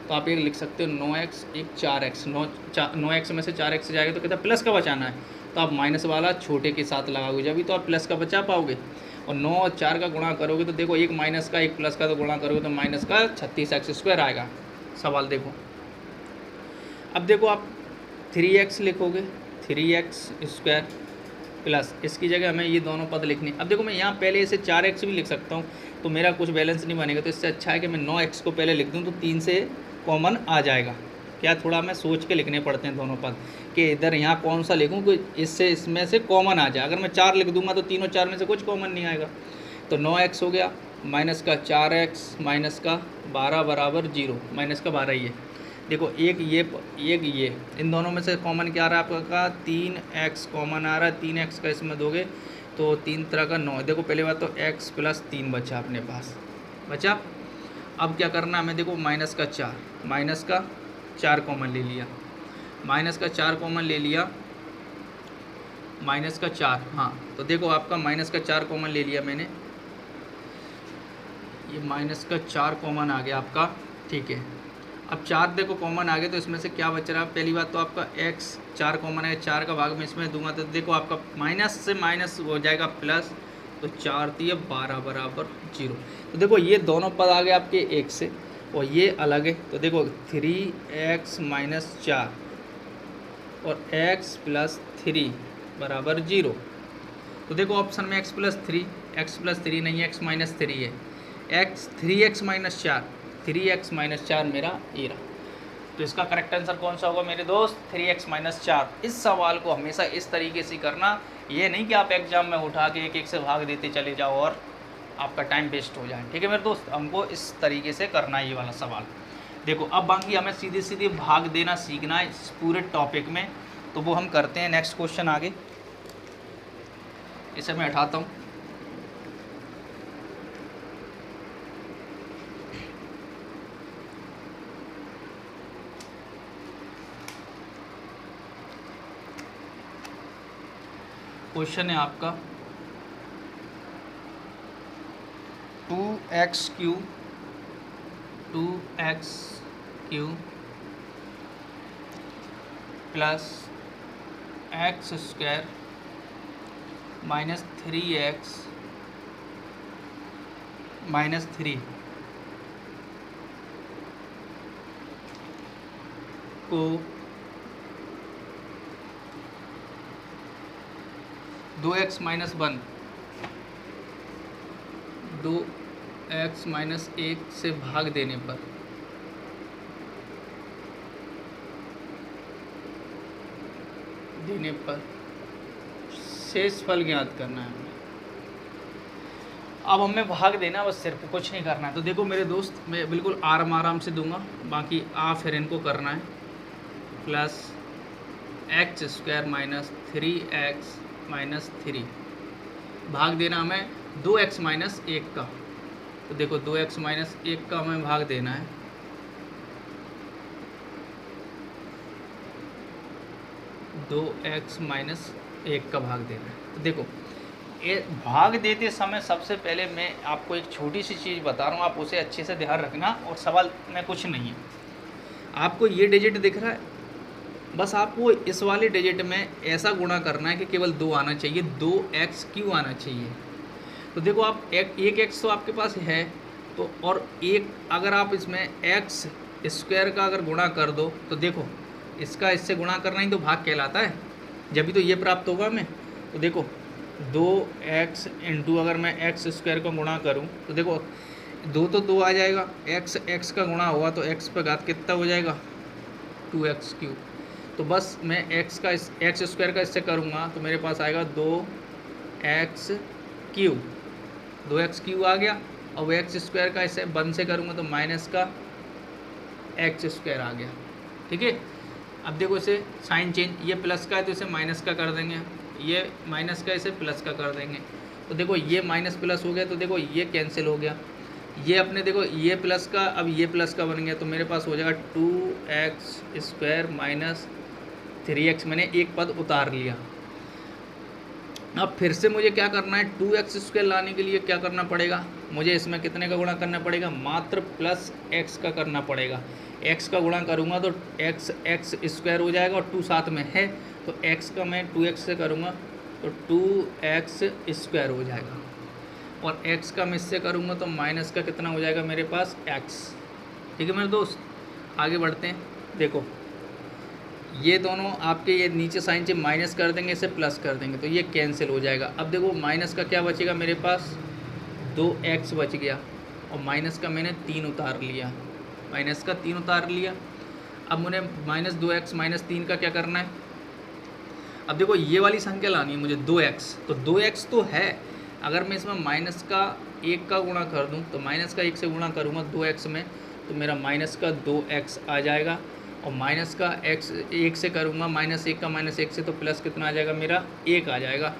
तो आप एक लिख सकते हो 9x एक 4x। 9x में से 4x जाएगा तो कितना प्लस का बचाना है, तो आप माइनस वाला छोटे के साथ लगाओगे, जब भी तो आप प्लस का बचा पाओगे। और 9 और 4 का गुणा करोगे तो देखो एक माइनस का एक प्लस का, तो गुणा करोगे तो माइनस का 36x स्क्वायर आएगा। सवाल देखो, अब देखो आप 3x लिखोगे, 3x स्क्वायर प्लस, इसकी जगह हमें ये दोनों पद लिखने। अब देखो मैं यहाँ पहले इसे 4x भी लिख सकता हूँ, तो मेरा कुछ बैलेंस नहीं बनेगा। तो इससे अच्छा है कि मैं 9x को पहले लिख दूँ, तो 3 से कॉमन आ जाएगा। क्या थोड़ा मैं सोच के लिखने पड़ते हैं दोनों पद, कि इधर यहाँ कौन सा लिखूँ कि इससे इसमें से कॉमन आ जाए। अगर मैं 4 लिख दूंगा तो 3 और 4 में से कुछ कॉमन नहीं आएगा। तो 9x हो गया, माइनस का 4x माइनस का 12 बराबर 0। माइनस का 12 ही है। देखो एक ये इन दोनों में से कॉमन क्या आ रहा है आपका, 3x कॉमन आ रहा है। 3x का इसमें दोगे तो 3 तरह का 9। देखो पहले बात तो x प्लस 3 बचा अपने पास, बचा। अब क्या करना है हमें, देखो माइनस का 4 कॉमन ले लिया, माइनस का 4 कॉमन ले लिया, माइनस का 4, हाँ। तो देखो आपका माइनस का 4 कॉमन ले लिया मैंने, ये माइनस का 4 कॉमन आ गया आपका, ठीक है। अब 4 देखो कॉमन आ गए, तो इसमें से क्या बच रहा है? पहली बात तो आपका x 4 कॉमन है, 4 का भाग में इसमें दूंगा तो देखो आपका माइनस से माइनस हो जाएगा प्लस, तो 4 3 12 बराबर 0। तो देखो ये दोनों पद आ गए आपके 1 से और ये अलग है, तो देखो 3x माइनस 4 और x प्लस 3 बराबर 0। तो देखो ऑप्शन में x प्लस 3 नहीं है, x माइनस 3 है, x 3x minus 4, 3x minus 4 मेरा ये रहा। तो इसका करेक्ट आंसर कौन सा होगा मेरे दोस्त? 3x minus 4। इस सवाल को हमेशा इस तरीके से करना, ये नहीं कि आप एग्जाम में उठा के एक एक से भाग देते चले जाओ और आपका टाइम वेस्ट हो जाए। ठीक है मेरे दोस्त, हमको इस तरीके से करना है ये वाला सवाल। देखो अब बाकी हमें सीधे सीधे भाग देना सीखना है इस पूरे टॉपिक में, तो वो हम करते हैं। नेक्स्ट क्वेश्चन आगे, इसे मैं हटाता हूँ। क्वेश्चन है आपका 2x cube plus x square minus 3x minus 3 को 2x माइनस 1 2x माइनस 1 से भाग देने पर शेष फल ज्ञात करना है हमें। अब हमें भाग देना, बस सिर्फ कुछ नहीं करना है। तो देखो मेरे दोस्त, मैं बिल्कुल आराम से दूंगा, बाकी फिर इनको करना है। Plus x square minus 3x minus 3 भाग देना हमें 2x माइनस 1 का। तो देखो 2x माइनस 1 का हमें भाग देना है, 2x माइनस 1 का भाग देना है। तो देखो ये भाग देते समय सबसे पहले मैं आपको एक छोटी सी चीज़ बता रहा हूँ, आप उसे अच्छे से ध्यान रखना। और सवाल में कुछ नहीं है, आपको ये डिजिट दिख रहा है, बस आपको इस वाले डिजिट में ऐसा गुणा करना है कि केवल 2 आना चाहिए, 2x क्यों आना चाहिए। तो देखो आप एक x तो आपके पास है, तो और एक अगर आप इसमें x स्क्वायर का अगर गुणा कर दो, तो देखो इसका इससे गुणा करना ही तो भाग कहलाता है, जब भी तो ये प्राप्त होगा हमें। तो देखो 2x इंटू अगर मैं x स्क्वायर का गुणा करूँ, तो देखो 2 तो 2 आ जाएगा, x का गुणा हुआ तो x पर घात कितना हो जाएगा? 2x cube. तो बस मैं x स्क्वायर का इससे करूँगा तो मेरे पास आएगा 2x क्यूब, 2x क्यूब आ गया। और x स्क्वायर का इससे 1 से करूँगा तो माइनस का x स्क्वायर आ गया। ठीक है, अब देखो इसे साइन चेंज, ये प्लस का है तो इसे माइनस का कर देंगे, ये माइनस का इसे प्लस का कर देंगे। तो देखो ये माइनस प्लस हो गया, तो देखो ये कैंसिल हो गया। ये अपने देखो ये प्लस का, अब ये प्लस का बन गया, तो मेरे पास हो जाएगा 2x स्क्वायर माइनस 3x। मैंने एक पद उतार लिया। अब फिर से मुझे क्या करना है? 2x स्क्वायर लाने के लिए क्या करना पड़ेगा मुझे? इसमें कितने का गुणा करना पड़ेगा? मात्र प्लस x का करना पड़ेगा। x का गुणा करूँगा तो x स्क्वायर हो जाएगा, और 2 साथ में है तो x का मैं 2x से करूँगा तो 2x स्क्वायर हो जाएगा, और x का मैं इससे करूँगा तो माइनस का कितना हो जाएगा मेरे पास? x। ठीक है मेरे दोस्त, आगे बढ़ते हैं। देखो ये दोनों आपके ये नीचे साइन से माइनस कर देंगे, इसे प्लस कर देंगे तो ये कैंसिल हो जाएगा। अब देखो माइनस का क्या बचेगा मेरे पास? 2x बच गया, और माइनस का मैंने 3 उतार लिया, माइनस का 3 उतार लिया। अब मुझे माइनस 2x माइनस 3 का क्या करना है? अब देखो ये वाली संख्या लानी है मुझे 2x, तो 2x तो है, अगर मैं इसमें माइनस का 1 का गुणा कर दूं तो माइनस का 1 से गुणा करूंगा 2x में तो मेरा माइनस का 2x आ जाएगा, और माइनस का x 1 से करूंगा माइनस 1 का माइनस 1 से तो प्लस कितना आ जाएगा मेरा? 1 आ जाएगा।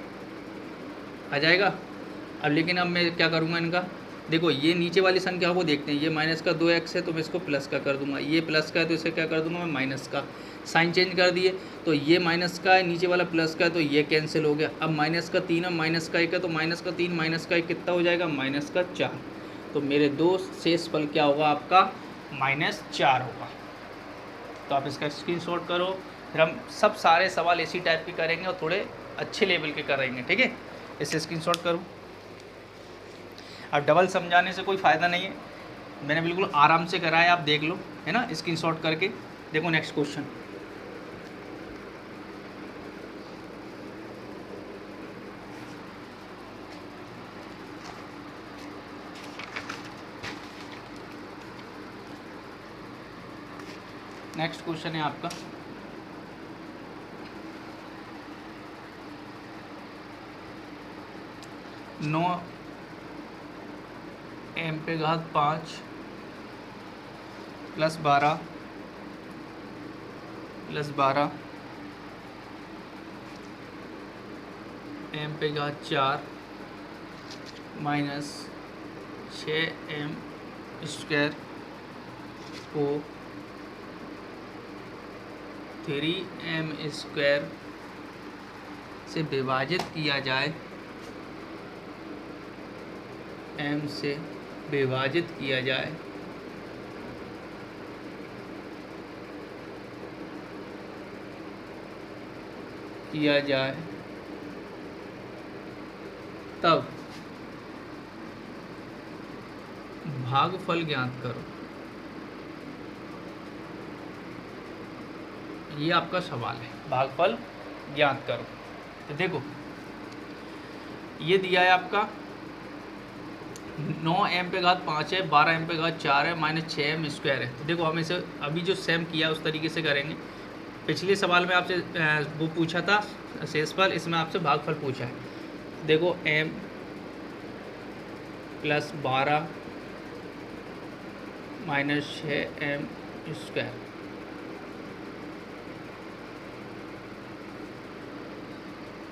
अब लेकिन अब मैं क्या करूंगा इनका, देखो ये नीचे वाली संख्या को देखते हैं, ये माइनस का 2x है तो मैं इसको प्लस का कर दूंगा, ये प्लस का है तो इसे क्या कर दूंगा मैं? माइनस का। साइन चेंज कर दिए, तो ये माइनस का है, नीचे वाला प्लस का है तो ये कैंसिल हो गया। अब माइनस का 3 है, माइनस का 1 है तो माइनस का 3 माइनस का 1 कितना हो जाएगा? माइनस का 4। तो मेरे दोस्त शेष फल क्या होगा आपका? -4 होगा। तो आप इसका स्क्रीनशॉट करो, फिर हम सब सारे सवाल इसी टाइप के करेंगे और थोड़े अच्छे लेवल के करेंगे, ठीक है। इसे स्क्रीनशॉट करो। अब डबल समझाने से कोई फ़ायदा नहीं है, मैंने बिल्कुल आराम से कराया, आप देख लो, है ना, स्क्रीनशॉट करके। देखो नेक्स्ट क्वेश्चन। नेक्स्ट क्वेश्चन है आपका 9 m पे घात 5 + 12 m पे घात 4 -6m² को 3m² से विभाजित किया जाए, m से विभाजित किया जाए, तब भागफल ज्ञात करो। ये आपका सवाल है, भागफल ज्ञात करो। तो देखो ये दिया है आपका 9 m पे घात 5 है, 12 m पे घात 4 है, -6m² है। तो देखो हम इसे अभी जो सेम किया उस तरीके से करेंगे। पिछले सवाल में आपसे वो पूछा था शेषफल, इसमें आपसे भागफल पूछा है। देखो m + 12 -6m²,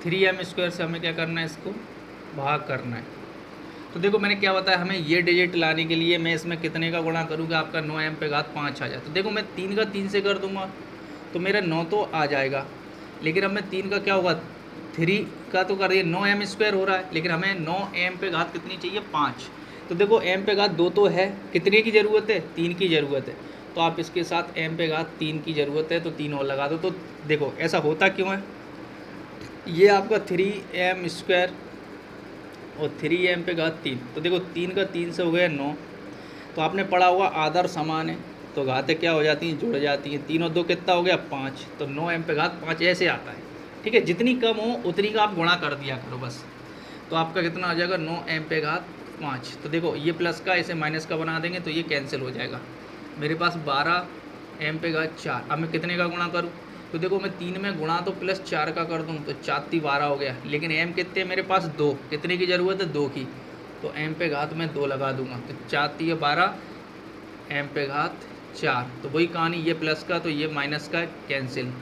थ्री m² से हमें क्या करना है, इसको भाग करना है। तो देखो मैंने क्या बताया, हमें ये डिजिट लाने के लिए मैं इसमें कितने का गुणा करूँगा, आपका 9 m पे घात 5 आ जाए। तो देखो मैं 3 का 3 से कर दूंगा तो मेरा 9 तो आ जाएगा, लेकिन अब मैं 3 का क्या होगा, 3 का तो कर दिए, 9m² हो रहा है, लेकिन हमें 9 m पे घात कितनी चाहिए, 5। तो देखो m पे घात 2 तो है, कितने की ज़रूरत है, 3 की ज़रूरत है। तो आप इसके साथ m पे घात 3 की ज़रूरत है, तो 3 और लगा दो। तो देखो ऐसा होता क्यों है, ये आपका 3m² और 3m पे घात 3। तो देखो 3 का 3 से हो गया 9। तो आपने पढ़ा होगा आदर समान है, तो घातें क्या हो जाती हैं, जुड़ जाती हैं। 3 और 2 कितना हो गया, 5। तो 9m पे घात 5 ऐसे आता है, ठीक है। जितनी कम हो उतनी का आप गुणा कर दिया करो बस। तो आपका कितना आ जाएगा, 9m पे घात 5। तो देखो ये प्लस का इसे माइनस का बना देंगे तो ये कैंसिल हो जाएगा। मेरे पास 12m पे घात 4। अब मैं कितने का गुणा करूँ, तो देखो मैं 3 में गुणा तो +4 का कर दूँ तो 4 × 12 हो गया, लेकिन m कितने मेरे पास 2, कितने की ज़रूरत है, 2 की। तो m पे घात में 2 लगा दूंगा, तो 4 × 12 m पे घात 4। तो वही कहानी, ये प्लस का तो ये माइनस का कैंसिल,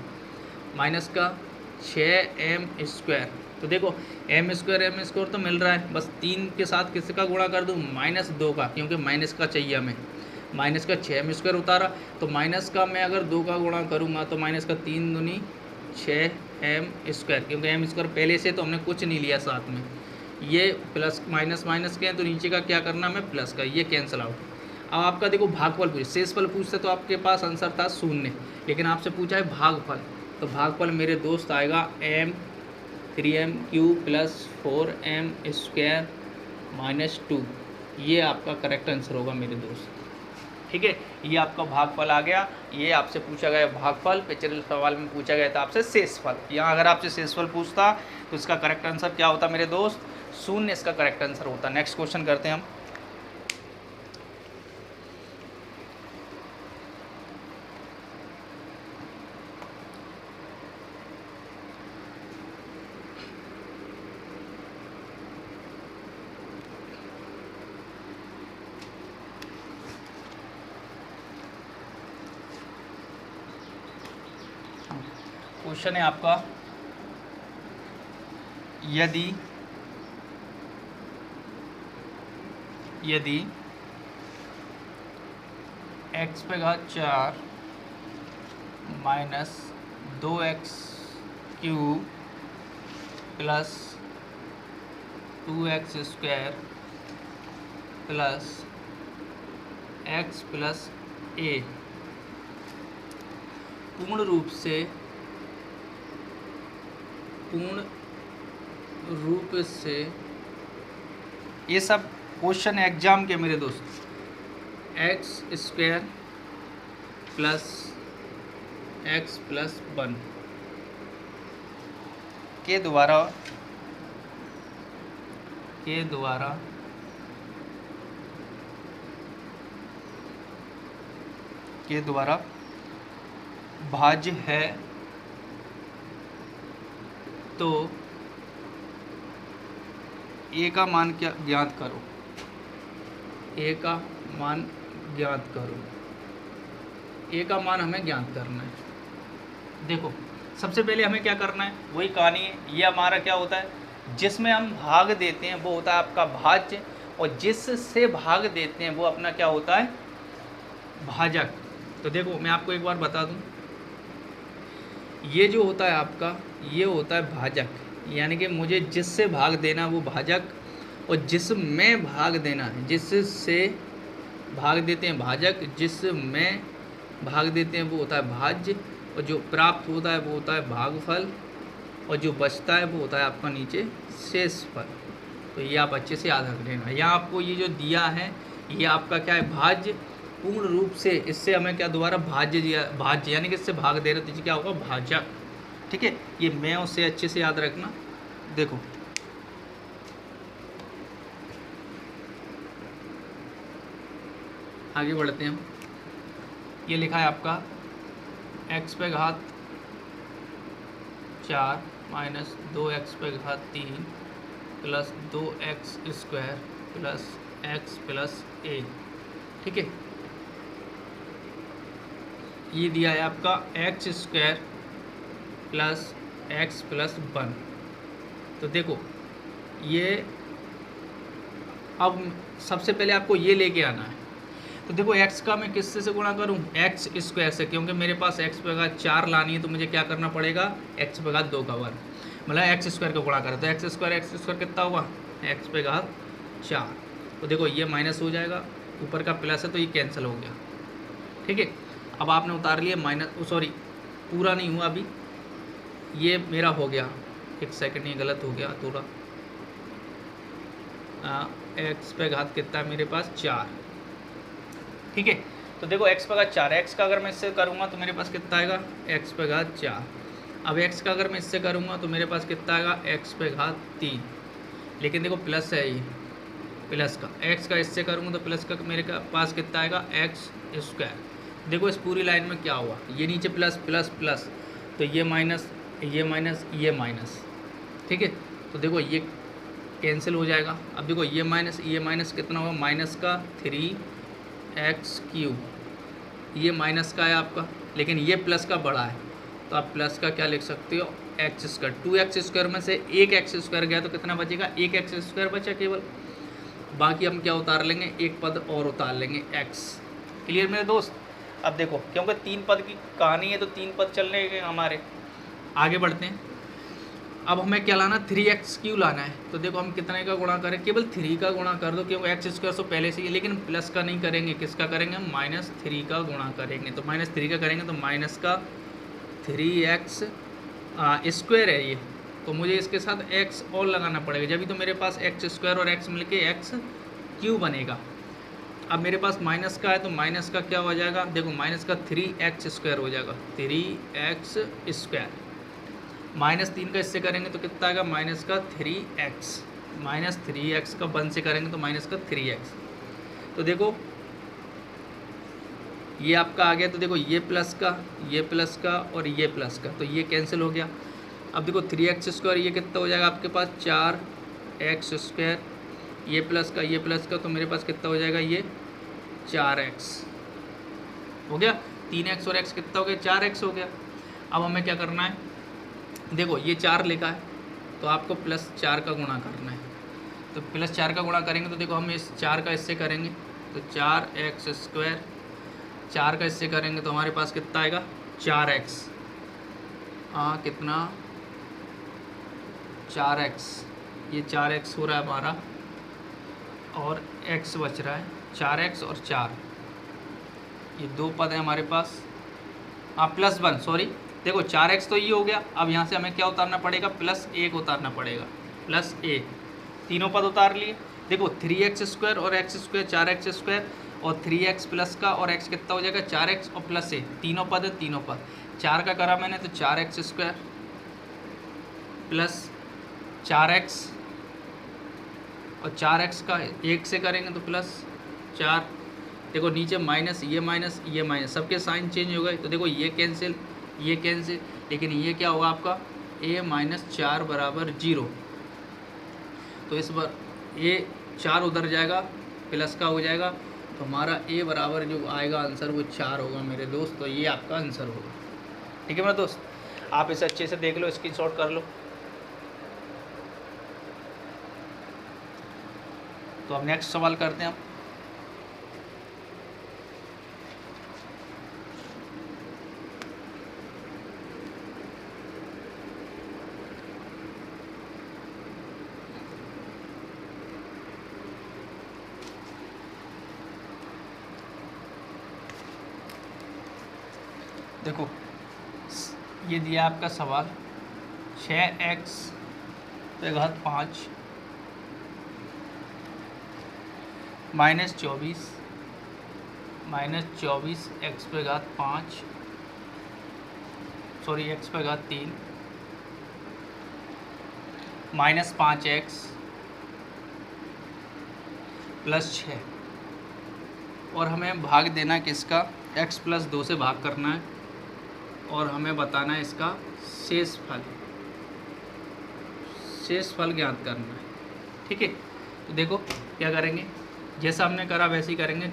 माइनस का 6m²। तो देखो m² तो मिल रहा है, बस 3 के साथ किसका गुणा कर दूँ, -2 का, क्योंकि माइनस का चाहिए हमें। माइनस का 6m² उतारा, तो माइनस का मैं अगर 2 का गुणा करूँगा तो माइनस का 3 दूनी 6m², क्योंकि m² पहले से तो हमने कुछ नहीं लिया साथ में। ये प्लस माइनस माइनस के हैं तो नीचे का क्या करना हमें, प्लस का, ये कैंसिल आउट। अब आपका देखो भागफल पूछे, शेषफल पूछते तो आपके पास आंसर था 0, लेकिन आपसे पूछा है भागफल। तो भागफल मेरे दोस्त आएगा m 3m³ + 4m² -2। ये आपका करेक्ट आंसर होगा मेरे दोस्त, ठीक है। ये आपका भागफल आ गया। ये आपसे पूछा गया भागफल, पिछले सवाल में पूछा गया था आपसे शेषफल। यहाँ अगर आपसे शेषफल पूछता तो इसका करेक्ट आंसर क्या होता मेरे दोस्त, 0 इसका करेक्ट आंसर होता। नेक्स्ट क्वेश्चन करते हैं हम। क्वेश्चन है आपका, यदि x पे घात 4 -2x³ + 2x² + x + ए पूर्ण रूप से ये सब क्वेश्चन एग्जाम के मेरे दोस्त x square plus x plus 1 के द्वारा भाज्य है, तो ए का मान क्या ज्ञात करो। ए का मान हमें ज्ञात करना है। देखो सबसे पहले हमें क्या करना है, वही कहानी है। ये हमारा क्या होता है, जिसमें हम भाग देते हैं वो होता है आपका भाज्य, और जिससे भाग देते हैं वो अपना क्या होता है, भाजक। तो देखो मैं आपको एक बार बता दूं, ये जो होता है आपका, ये होता है भाजक, यानी कि मुझे जिससे भाग देना वो भाजक, और जिसमें भाग देना है, जिससे भाग देते हैं भाजक, जिसमें भाग देते हैं वो होता है भाज्य, और जो प्राप्त होता है वो होता है भागफल, और जो बचता है वो होता है आपका नीचे शेषफल। तो ये आप अच्छे से याद रख लेना। यहाँ आपको ये जो दिया है ये आपका क्या है, भाज्य पूर्ण रूप से, इससे हमें क्या दोबारा भाज्य दिया, भाज्य यानी कि इससे भाग दे रहे, तो क्या होगा, भाजक। ठीक है, ये मैं उससे अच्छे से याद रखना। देखो आगे बढ़ते हैं हम। ये लिखा है आपका x पे घात 4 माइनस 2x पे घात 3 plus 2x square plus x plus a। ठीक है, ये दिया है आपका x square plus x plus 1। तो देखो ये अब सबसे पहले आपको ये लेके आना है। तो देखो x का मैं किससे से गुणा करूं, एक्स स्क्वायर से, क्योंकि मेरे पास x पे घात 4 लानी है, तो मुझे क्या करना पड़ेगा, x पे घात 2 का वर्ग, मतलब एक्स स्क्वायर का गुणा करें तो एक्स स्क्वायर कितना हुआ, x पे घात 4। तो देखो ये माइनस हो जाएगा, ऊपर का प्लस है तो ये कैंसिल हो गया। ठीक है, अब आपने उतार लिया माइनस, सॉरी पूरा नहीं हुआ अभी, ये मेरा हो गया, एक सेकंड, ये गलत हो गया थोड़ा। एक्स पे घात कितना है मेरे पास, 4। ठीक है, तो देखो एक्स पे घात 4, एक्स का अगर मैं इससे करूँगा तो मेरे पास कितना आएगा, एक्स पे घात 4। अब एक्स का अगर मैं इससे करूँगा तो मेरे पास कितना आएगा, एक्स पे घात 3। लेकिन देखो प्लस है, ये प्लस का, एक्स का इससे करूँगा तो प्लस का मेरे पास कितना आएगा, एक्स स्क्वायर। देखो इस पूरी लाइन में क्या हुआ, ये नीचे प्लस प्लस प्लस, तो ये माइनस ये माइनस ये माइनस। ठीक है, तो देखो ये कैंसिल हो जाएगा। अब देखो ये माइनस कितना होगा, माइनस का 3x³, ये माइनस का है आपका, लेकिन ये प्लस का बड़ा है, तो आप प्लस का क्या लिख सकते हो, एक्स स्क्वायर। 2x स्क्वायर में से एक एक्स स्क्वायर गया तो कितना बचेगा, एक एक्स स्क्वायर बचा केवल, बाकी हम क्या उतार लेंगे, एक पद और उतार लेंगे x। क्लियर मेरे दोस्त। अब देखो क्योंकि 3 पद की कहानी है तो 3 पद चलने के हमारे, आगे बढ़ते हैं। अब हमें क्या लाना, 3x³ लाना है। तो देखो हम कितने का गुणा करें, केवल 3 का गुणा कर दो, क्योंकि एक्स स्क्वायर तो पहले से ही, लेकिन प्लस का नहीं करेंगे, किसका करेंगे, हम -3 का गुणा करेंगे। तो -3 का करेंगे तो माइनस का 3x स्क्वायर है ये, तो मुझे इसके साथ x और लगाना पड़ेगा, जब भी तो मेरे पास एक्स स्क्वायर और x मिलके x³ बनेगा। अब मेरे पास माइनस का है तो माइनस का क्या हो जाएगा, देखो माइनस का 3x² हो जाएगा, 3x²। -3 का इससे करेंगे तो कितना आएगा, माइनस का 3x, -3x का 1 से करेंगे तो माइनस का 3x। तो देखो ये आपका आ गया, तो देखो ये प्लस का और ये प्लस का, तो ये कैंसिल हो गया। अब देखो 3x², ये कितना हो जाएगा आपके पास, 4x², ये प्लस का, तो मेरे पास कितना हो जाएगा, ये 4x हो गया। 3x और x कितना हो गया, 4x हो गया। अब हमें क्या करना है, देखो ये 4 लिखा है तो आपको +4 का गुणा करना है। तो +4 का गुणा करेंगे तो देखो हम इस 4 का इससे करेंगे तो 4x², 4 का इससे करेंगे तो हमारे पास कितना आएगा, 4x, कितना 4x, ये 4x हो रहा है हमारा, और x बच रहा है, 4x और 4, ये 2 पद है हमारे पास, +1 सॉरी, देखो 4x तो ये हो गया। अब यहाँ से हमें क्या उतारना पड़ेगा, +1 उतारना पड़ेगा, +1, तीनों पद उतार लिए। देखो 3x² और x², 4x² और 3x प्लस का और x कितना हो जाएगा, 4x और +1, तीनों पद है, तीनों पद 4 का करा मैंने तो 4x² प्लस 4x और 4x का 1 से करेंगे तो +4। देखो नीचे माइनस, ये माइनस, ये माइनस, सबके साइन चेंज हो गए। तो देखो ये कैंसिल, ये कैंसिल, लेकिन ये क्या होगा आपका a-4 बराबर 0। तो इस बार ये 4 उधर जाएगा, प्लस का हो जाएगा, तो हमारा a बराबर जो आएगा आंसर वो 4 होगा मेरे दोस्त। तो ये आपका आंसर होगा। ठीक है मेरे दोस्त, आप इसे अच्छे से देख लो, स्क्रीनशॉट कर लो। तो अब नेक्स्ट सवाल करते हैं हम। देखो ये दिया आपका सवाल 6x पे घात 5 -24 x पे घात 5 सॉरी x पे घात 3 -5x +6 और हमें भाग देना है किसका, x + 2 से भाग करना है और हमें बताना है इसका शेष फल ज्ञात करना है। ठीक है, तो देखो क्या करेंगे, जैसा हमने करा वैसे ही करेंगे।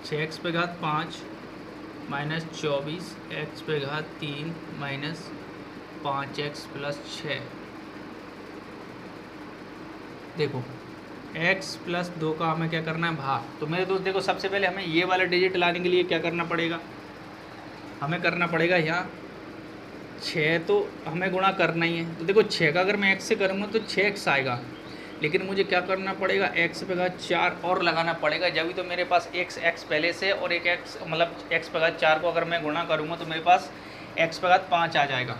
6x पे घात 5 -24 x पे घात 3 -5x + 6। देखो x + 2 का हमें क्या करना है, भाग। तो मेरे दोस्त देखो सबसे पहले हमें ये वाला डिजिट लाने के लिए क्या करना पड़ेगा, हमें करना पड़ेगा यहाँ 6 तो हमें गुणा करना ही है। तो देखो 6 का अगर मैं x से करूँगा तो 6x आएगा, लेकिन मुझे क्या करना पड़ेगा, x पे घात 4 और लगाना पड़ेगा, जब भी तो मेरे पास x पहले से और एक x मतलब x पे घात 4 को अगर मैं गुणा करूँगा तो मेरे पास x पे घात 5 आ जाएगा।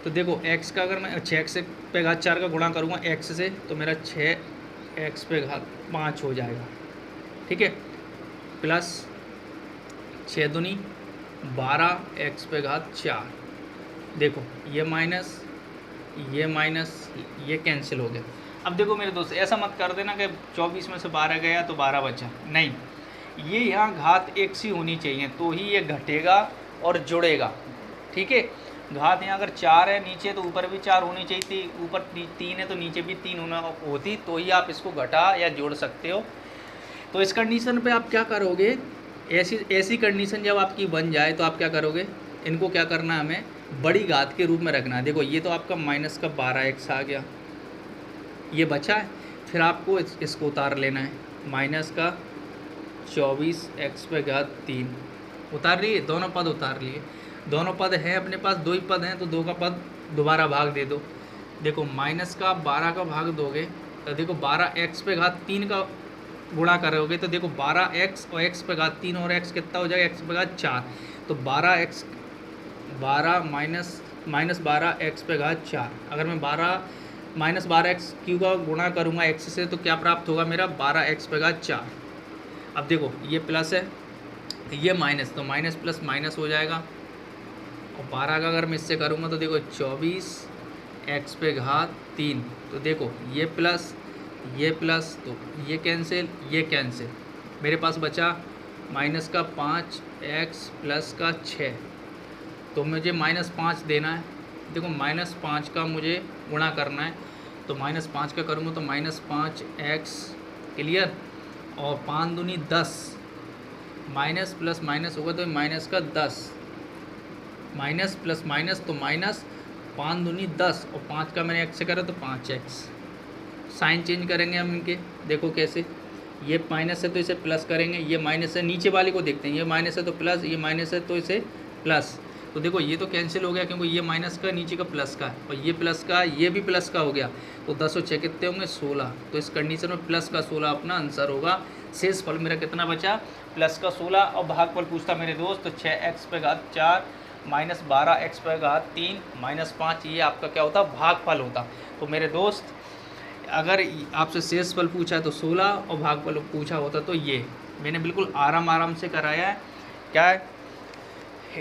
तो देखो x का अगर मैं 6x पे घात 4 का गुणा करूँगा x से तो मेरा 6x पे घात 5 हो जाएगा। ठीक है, प्लस 6 दूनी 12 x पे घात 4। देखो ये माइनस, ये कैंसिल हो गया। अब देखो मेरे दोस्त ऐसा मत कर देना कि 24 में से 12 गया तो 12 बचा, नहीं, ये यहाँ घात 1 सी होनी चाहिए तो ही ये घटेगा और जुड़ेगा। ठीक है, घात यहाँ अगर 4 है नीचे तो ऊपर भी 4 होनी चाहिए थी, ऊपर 3 है तो नीचे भी 3 होना होती, तो ही आप इसको घटा या जोड़ सकते हो। तो इस कंडीशन पे आप क्या करोगे, ऐसी कंडीशन जब आपकी बन जाए तो आप क्या करोगे, इनको क्या करना है, हमें बड़ी घात के रूप में रखना है। देखो ये तो आपका माइनस का 12x आ गया, ये बचा है, फिर आपको इसको उतार लेना है, माइनस का 24x पे घात 3 उतार लिए, दोनों पद उतार लिए। दोनों पद हैं अपने पास, 2 ही पद हैं तो 2 का पद दोबारा भाग दे दो। देखो माइनस का 12 का भाग दोगे तो देखो 12x पे घात 3 का गुणा करोगे तो देखो 12x और x पे घात 3 और x कितना हो जाएगा, x पे घात 4। तो 12 माइनस 12x पे घात 4, अगर मैं -12x क्यू का गुणा करूँगा x से तो क्या प्राप्त होगा मेरा, 12x पे घात 4। अब देखो ये प्लस है ये माइनस, तो माइनस प्लस माइनस हो जाएगा, और 12 का अगर मैं इससे करूँगा तो देखो 24x पे घात 3। तो देखो ये प्लस तो ये कैंसिल, मेरे पास बचा माइनस का 5x प्लस का 6। तो मुझे -5 देना है। देखो -5 का मुझे गुणा करना है, तो -5 का करूँगा तो -5x क्लियर, और 5 दूनी 10, माइनस प्लस माइनस होगा तो माइनस का 10, माइनस प्लस माइनस तो माइनस, 5 दूनी 10 और 5 का मैंने x से करा तो 5x। साइन चेंज करेंगे हम इनके, देखो कैसे, ये माइनस है तो इसे प्लस करेंगे, ये माइनस है नीचे वाले को देखते हैं, ये माइनस है तो प्लस, ये माइनस है तो इसे प्लस, तो देखो ये तो कैंसिल हो गया क्योंकि ये माइनस का नीचे का प्लस का है और ये प्लस का ये भी प्लस का हो गया। तो 10 और 6 कितने होंगे 16। तो इस कंडीशन में प्लस का 16 अपना आंसर होगा। शेष फल मेरा कितना बचा प्लस का 16 और भागफल पूछता मेरे दोस्त तो 6x पे घात 4 माइनस 12x पे घात 3 माइनस 5 ये आपका क्या होता भागफल होता। तो मेरे दोस्त अगर आपसे शेष फल पूछा है तो 16 और भागफल पूछा होता तो ये मैंने बिल्कुल आराम से कराया है। क्या है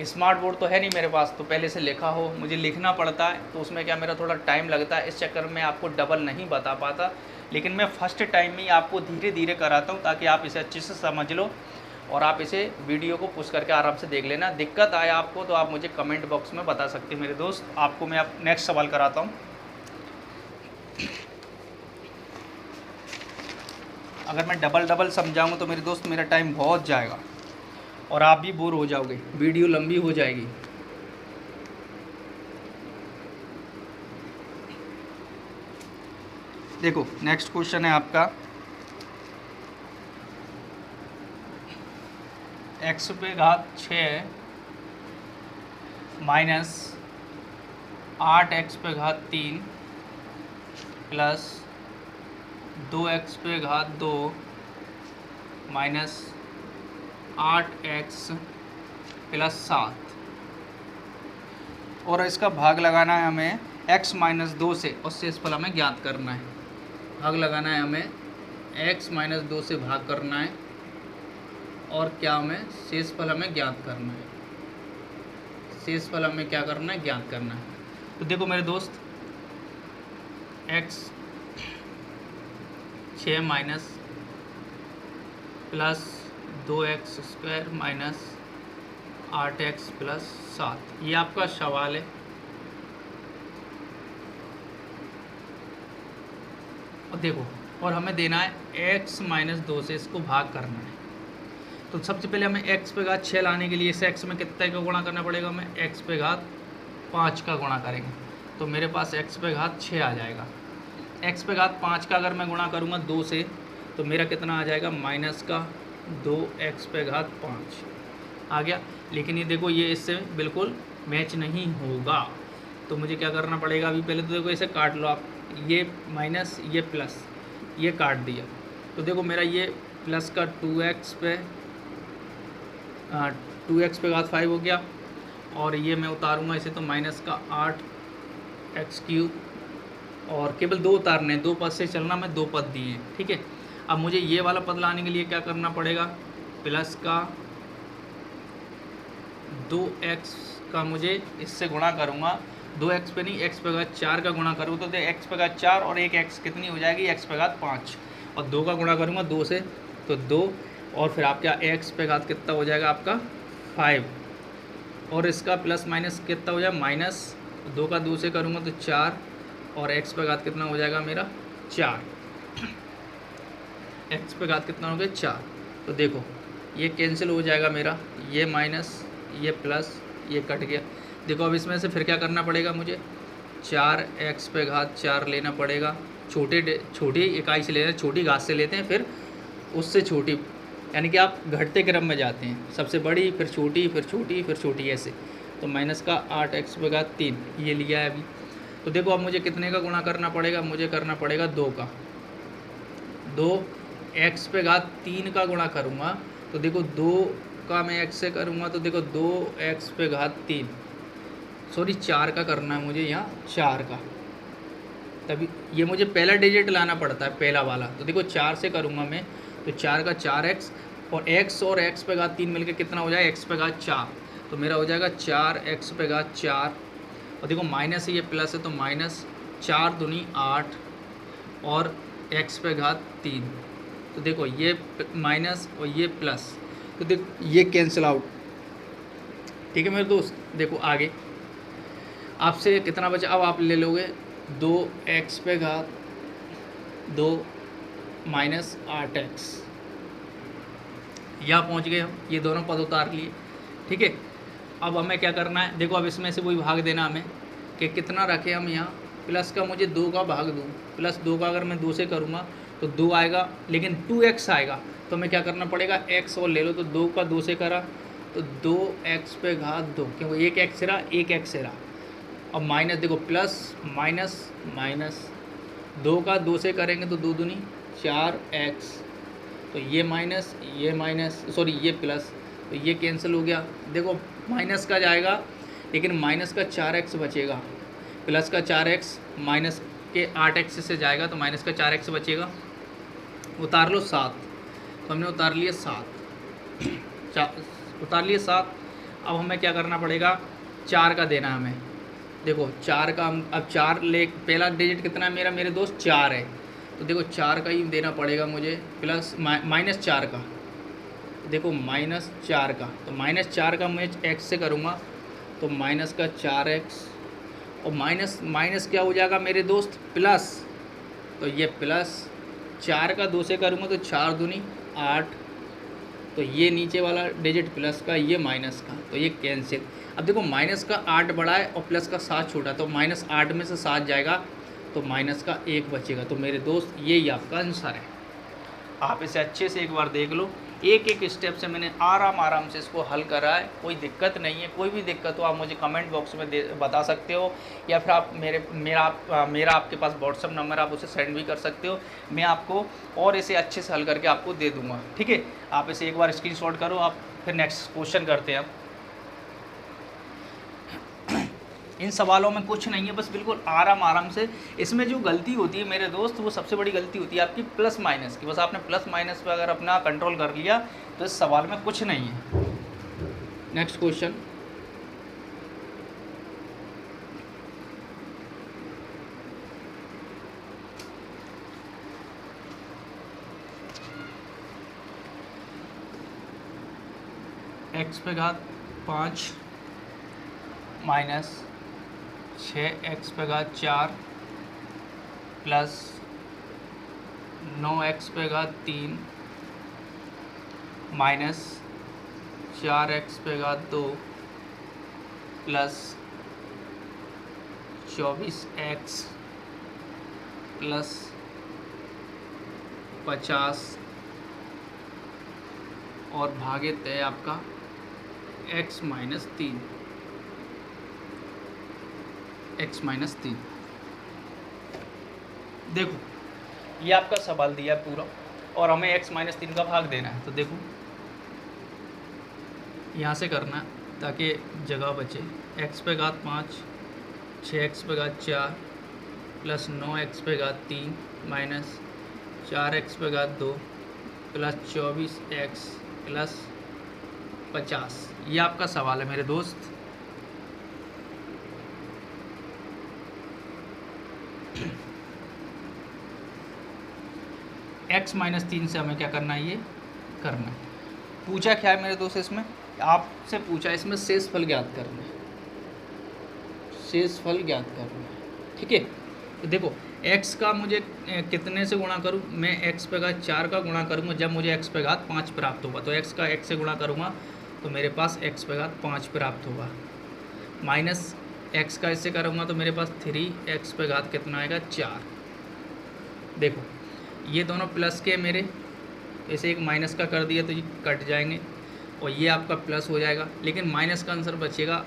स्मार्ट बोर्ड तो है नहीं मेरे पास तो पहले से लिखा हो मुझे लिखना पड़ता है तो उसमें क्या मेरा थोड़ा टाइम लगता है, इस चक्कर में आपको डबल नहीं बता पाता। लेकिन मैं फर्स्ट टाइम में आपको धीरे धीरे कराता हूँ ताकि आप इसे अच्छे से समझ लो और आप इसे वीडियो को पुश करके आराम से देख लेना। दिक्कत आए आपको तो आप मुझे कमेंट बॉक्स में बता सकते हैं मेरे दोस्त। आपको मैं अब नेक्स्ट सवाल कराता हूँ। अगर मैं डबल समझाऊँ तो मेरे दोस्त मेरा टाइम बहुत जाएगा और आप भी बोर हो जाओगे, वीडियो लंबी हो जाएगी। देखो नेक्स्ट क्वेश्चन है आपका x पे घात 6 माइनस 8x पे घात 3 प्लस 2x पे घात 2 माइनस 8x प्लस 7 और इसका भाग लगाना है हमें x माइनस 2 से और शेषफल हमें ज्ञात करना है। भाग लगाना है हमें x माइनस 2 से भाग करना है और क्या हमें शेषफल हमें ज्ञात करना है। शेषफल हमें क्या करना है ज्ञात करना है। तो देखो मेरे दोस्त x 6 minus plus 2x square minus 8x plus 7 ये आपका सवाल है। और देखो और हमें देना है x माइनस 2 से इसको भाग करना है। तो सबसे पहले हमें x पे घात 6 लाने के लिए इस x में कितने का गुणा करना पड़ेगा, हमें x पे घात 5 का गुणा करेंगे तो मेरे पास x पे घात 6 आ जाएगा। x पे घात 5 का अगर मैं गुणा करूँगा 2 से तो मेरा कितना आ जाएगा माइनस का 2x पे घात 5 आ गया। लेकिन ये देखो ये इससे बिल्कुल मैच नहीं होगा तो मुझे क्या करना पड़ेगा। अभी पहले तो देखो इसे काट लो आप, ये माइनस ये प्लस ये काट दिया तो देखो मेरा ये प्लस का 2x पे घात 5 हो गया और ये मैं उतारूँगा इसे तो माइनस का 8x³ और केवल 2 उतारने 2 पद से चलना, मैं 2 पद दिए ठीक है। अब मुझे ये वाला पद लाने के लिए क्या करना पड़ेगा प्लस का 2x का मुझे इससे गुणा करूँगा 2x पे नहीं x पे घात 4 का गुणा करूँ तो x पे घात 4 और एक x कितनी हो जाएगी x पे घात 5 और 2 का गुणा करूँगा 2 से तो 2 और फिर आपका x पे घात कितना हो जाएगा आपका 5 और इसका प्लस माइनस कितना हो जाएगा माइनस 2 का 2 से करूँगा तो 4 और x पे घात कितना हो जाएगा मेरा 4 x पे घात कितना हो गया 4। तो देखो ये कैंसिल हो जाएगा मेरा, ये माइनस ये प्लस ये कट गया। देखो अब इसमें से फिर क्या करना पड़ेगा मुझे 4x पे घात 4 लेना पड़ेगा। छोटी इकाई से लेना, छोटी घात से लेते हैं फिर उससे छोटी, यानी कि आप घटते क्रम में जाते हैं, सबसे बड़ी फिर छोटी फिर छोटी फिर छोटी ऐसे। तो माइनस का 8x पे घात 3 ये लिया है अभी। तो देखो अब मुझे कितने का गुणा करना पड़ेगा, मुझे करना पड़ेगा 2 का। 2x पे घात 3 का गुणा करूँगा तो देखो 2 का मैं x से करूँगा तो देखो 2x पे घात 3 सॉरी 4 का करना है मुझे यहाँ 4 का, तभी ये मुझे पहला डिजिट लाना पड़ता है पहला वाला। तो देखो 4 से करूँगा मैं तो 4 का 4x और x पे घात 3 मिलकर कितना हो जाएगा x पे घात 4 तो मेरा हो जाएगा 4x पे घात 4 और देखो माइनस है ये प्लस है तो माइनस 4 दूनी 8 और x पे घात 3 तो देखो ये माइनस और ये प्लस तो देखो ये कैंसिल आउट ठीक है मेरे दोस्त। देखो आगे आपसे कितना बचा, अब आप ले लोगे 2x पे घात 2 माइनस 8x, यहाँ पहुँच गए हम, ये दोनों पद उतार लिए ठीक है। अब हमें क्या करना है, देखो अब इसमें से वही भाग देना हमें कि कितना रखें हम यहाँ, प्लस का मुझे 2 का भाग दूँ, प्लस 2 का अगर मैं 2 से करूँगा तो 2 आएगा लेकिन 2x आएगा तो हमें क्या करना पड़ेगा x और ले लो। तो 2 का 2 से करा तो 2x पे घात 2, क्योंकि एक एक्स रहा, एक एक्स रहा। और माइनस देखो, प्लस माइनस माइनस, 2 का 2 से करेंगे तो 2 दूनी 4x, तो ये माइनस सॉरी ये प्लस, तो ये कैंसिल हो गया। देखो माइनस का जाएगा, लेकिन माइनस का 4x बचेगा, प्लस का 4x माइनस के 8x से जाएगा, तो माइनस का 4x बचेगा। उतार लो 7, तो हमने उतार लिया 7, उतार लिए 7। अब हमें क्या करना पड़ेगा, 4 का देना हमें। देखो 4 का हम अब 4 ले, पहला डिजिट कितना है मेरा मेरे दोस्त 4 है, तो देखो 4 का ही देना पड़ेगा मुझे, प्लस माइनस 4 का, देखो माइनस 4 का, तो माइनस 4 का मैं x से करूँगा, तो माइनस का 4x, और माइनस माइनस क्या हो जाएगा मेरे दोस्त, प्लस, तो ये प्लस 4 का 2 से करूँगा तो 4 दूनी 8, तो ये नीचे वाला डिजिट प्लस का, ये माइनस का, तो ये कैंसिल। अब देखो माइनस का 8 बड़ा है और प्लस का 7 छोटा, तो माइनस 8 में से 7 जाएगा, तो माइनस का 1 बचेगा। तो मेरे दोस्त ये आपका आंसर है। आप इसे अच्छे से एक बार देख लो, एक एक स्टेप से मैंने आराम से इसको हल करा है, कोई दिक्कत नहीं है। कोई भी दिक्कत हो आप मुझे कमेंट बॉक्स में बता सकते हो, या फिर आप मेरा आपके पास व्हाट्सअप नंबर, आप उसे सेंड भी कर सकते हो, मैं आपको और इसे अच्छे से हल करके आपको दे दूँगा, ठीक है। आप इसे एक बार स्क्रीनशॉट करो, आप फिर नेक्स्ट क्वेश्चन करते हैं। इन सवालों में कुछ नहीं है, बस बिल्कुल आराम से। इसमें जो गलती होती है मेरे दोस्त, वो सबसे बड़ी गलती होती है आपकी प्लस माइनस की। बस आपने प्लस माइनस पे अगर अपना कंट्रोल कर लिया तो इस सवाल में कुछ नहीं है। नेक्स्ट क्वेश्चन, x पे घात 5 माइनस 6x पे घात 4 प्लस 9x पे घात 3 माइनस 4x पे घात 2 प्लस 24x प्लस 50 और भागित है आपका x माइनस 3, देखो ये आपका सवाल दिया है पूरा, और हमें x माइनस 3 का भाग देना है। तो देखो यहाँ से करना है ताकि जगह बचे। x पे घात 5, 6x पे घात 4 प्लस 9x पे घात 3 माइनस 4x पे घात 2 प्लस 24x प्लस 50, ये आपका सवाल है मेरे दोस्त। x माइनस 3 से हमें क्या करना है, ये करना है। पूछा क्या है मेरे दोस्त, इसमें आपसे पूछा इसमें शेषफल ज्ञात करना है, शेषफल ज्ञात करना है, ठीक है। तो देखो x का मुझे कितने से गुणा करूँ, मैं x पे घात 4 का गुणा करूँगा जब मुझे x पे घात 5 प्राप्त होगा, तो x का x से गुणा करूँगा तो मेरे पास x पे घात 5 प्राप्त होगा, माइनस x का इससे करूँगा तो मेरे पास 3x पे घात कितना आएगा 4। देखो ये दोनों प्लस के मेरे, ऐसे एक माइनस का कर दिया तो ये कट जाएंगे और ये आपका प्लस हो जाएगा, लेकिन माइनस का आंसर बचेगा